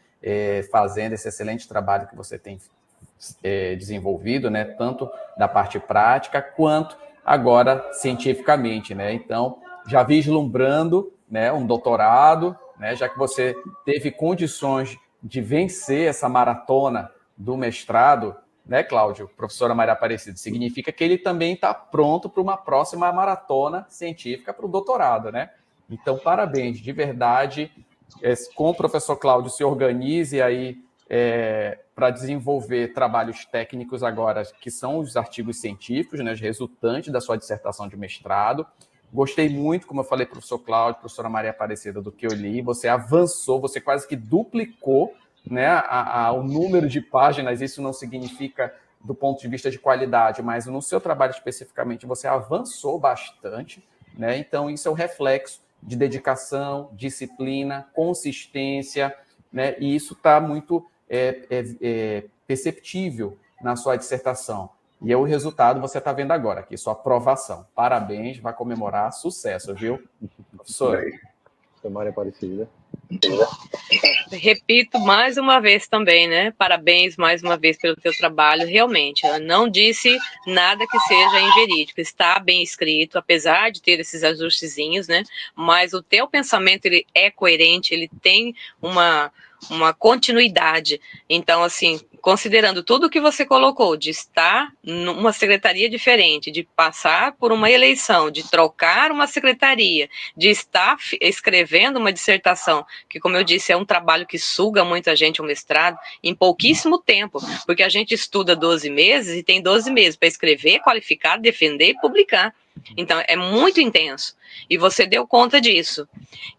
fazendo esse excelente trabalho que você tem desenvolvido, né? Tanto da parte prática quanto agora cientificamente, né? Então, já vislumbrando, né, um doutorado, né, já que você teve condições de vencer essa maratona do mestrado, né, Cláudio, professora Maria Aparecida, significa que ele também está pronto para uma próxima maratona científica para o doutorado, né? Então, parabéns, de verdade, com o professor Cláudio, se organize aí para desenvolver trabalhos técnicos agora, que são os artigos científicos, né, os resultantes da sua dissertação de mestrado. Gostei muito, como eu falei, professor Cláudio, professora Maria Aparecida, do que eu li. Você avançou, você quase que duplicou, né, o número de páginas. Isso não significa do ponto de vista de qualidade, mas no seu trabalho especificamente você avançou bastante, né? Então, isso é o reflexo de dedicação, disciplina, consistência, né? E isso está muito perceptível na sua dissertação. E o resultado você está vendo agora aqui, sua aprovação. Parabéns, vai comemorar, sucesso, viu, professor? Maria Aparecida. Repito mais uma vez também, né? Parabéns mais uma vez pelo teu trabalho. Realmente, eu não disse nada que seja inverídico. Está bem escrito, apesar de ter esses ajustezinhos, né? Mas o teu pensamento, ele é coerente, ele tem uma continuidade. Então, assim, considerando tudo que você colocou, de estar numa secretaria diferente, de passar por uma eleição, de trocar uma secretaria, de estar escrevendo uma dissertação, que, como eu disse, é um trabalho que suga muita gente, um mestrado, em pouquíssimo tempo, porque a gente estuda 12 meses e tem 12 meses para escrever, qualificar, defender e publicar. Então, é muito intenso. E você deu conta disso.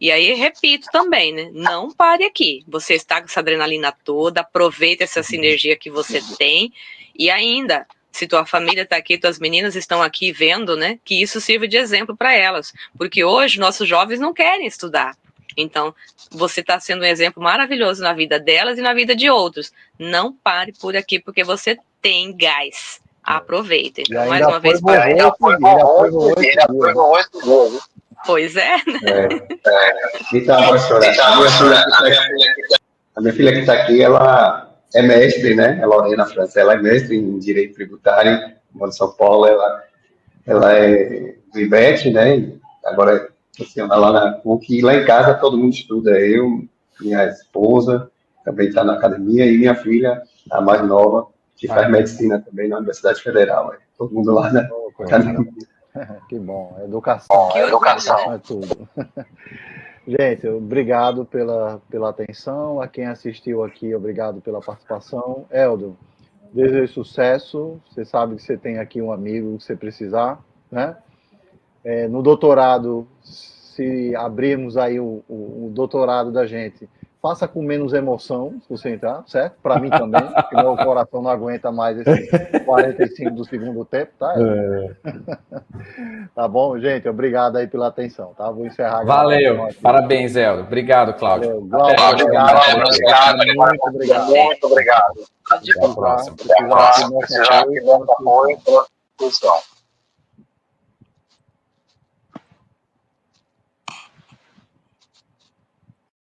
E aí, repito também, né? Não pare aqui. Você está com essa adrenalina toda, aproveita essa sinergia que você tem. E ainda, se tua família está aqui, tuas meninas estão aqui vendo, né? Que isso sirva de exemplo para elas. Porque hoje, nossos jovens não querem estudar. Então, você está sendo um exemplo maravilhoso na vida delas e na vida de outros. Não pare por aqui, porque você tem gás. Aproveitem. Então, mais uma vez, pois é, né? Então, professora, a minha filha que está aqui, ela é mestre, né? A Lorena França, ela é mestre em Direito Tributário, mora em São Paulo, ela é do IBET, né? Agora, assim, ela lá na PUC, e lá em casa todo mundo estuda, eu, minha esposa, também está na academia, e minha filha, a mais nova, que faz medicina também na Universidade Federal. Todo mundo lá na academia. Que bom, educação. Educação é tudo. Gente, obrigado pela atenção. A quem assistiu aqui, obrigado pela participação. Eldo, desejo sucesso. Você sabe que você tem aqui um amigo que você precisar, né? No doutorado, se abrirmos aí o doutorado da gente, faça com menos emoção, se você entrar, certo? Para mim também, porque meu coração não aguenta mais esses 45 do segundo tempo, tá? Tá bom, gente? Obrigado aí pela atenção, tá? Vou encerrar a gravação. Valeu, parabéns, Eldo. Obrigado, Cláudio. Muito obrigado. Até a próxima. Se precisar aqui, nosso apoio,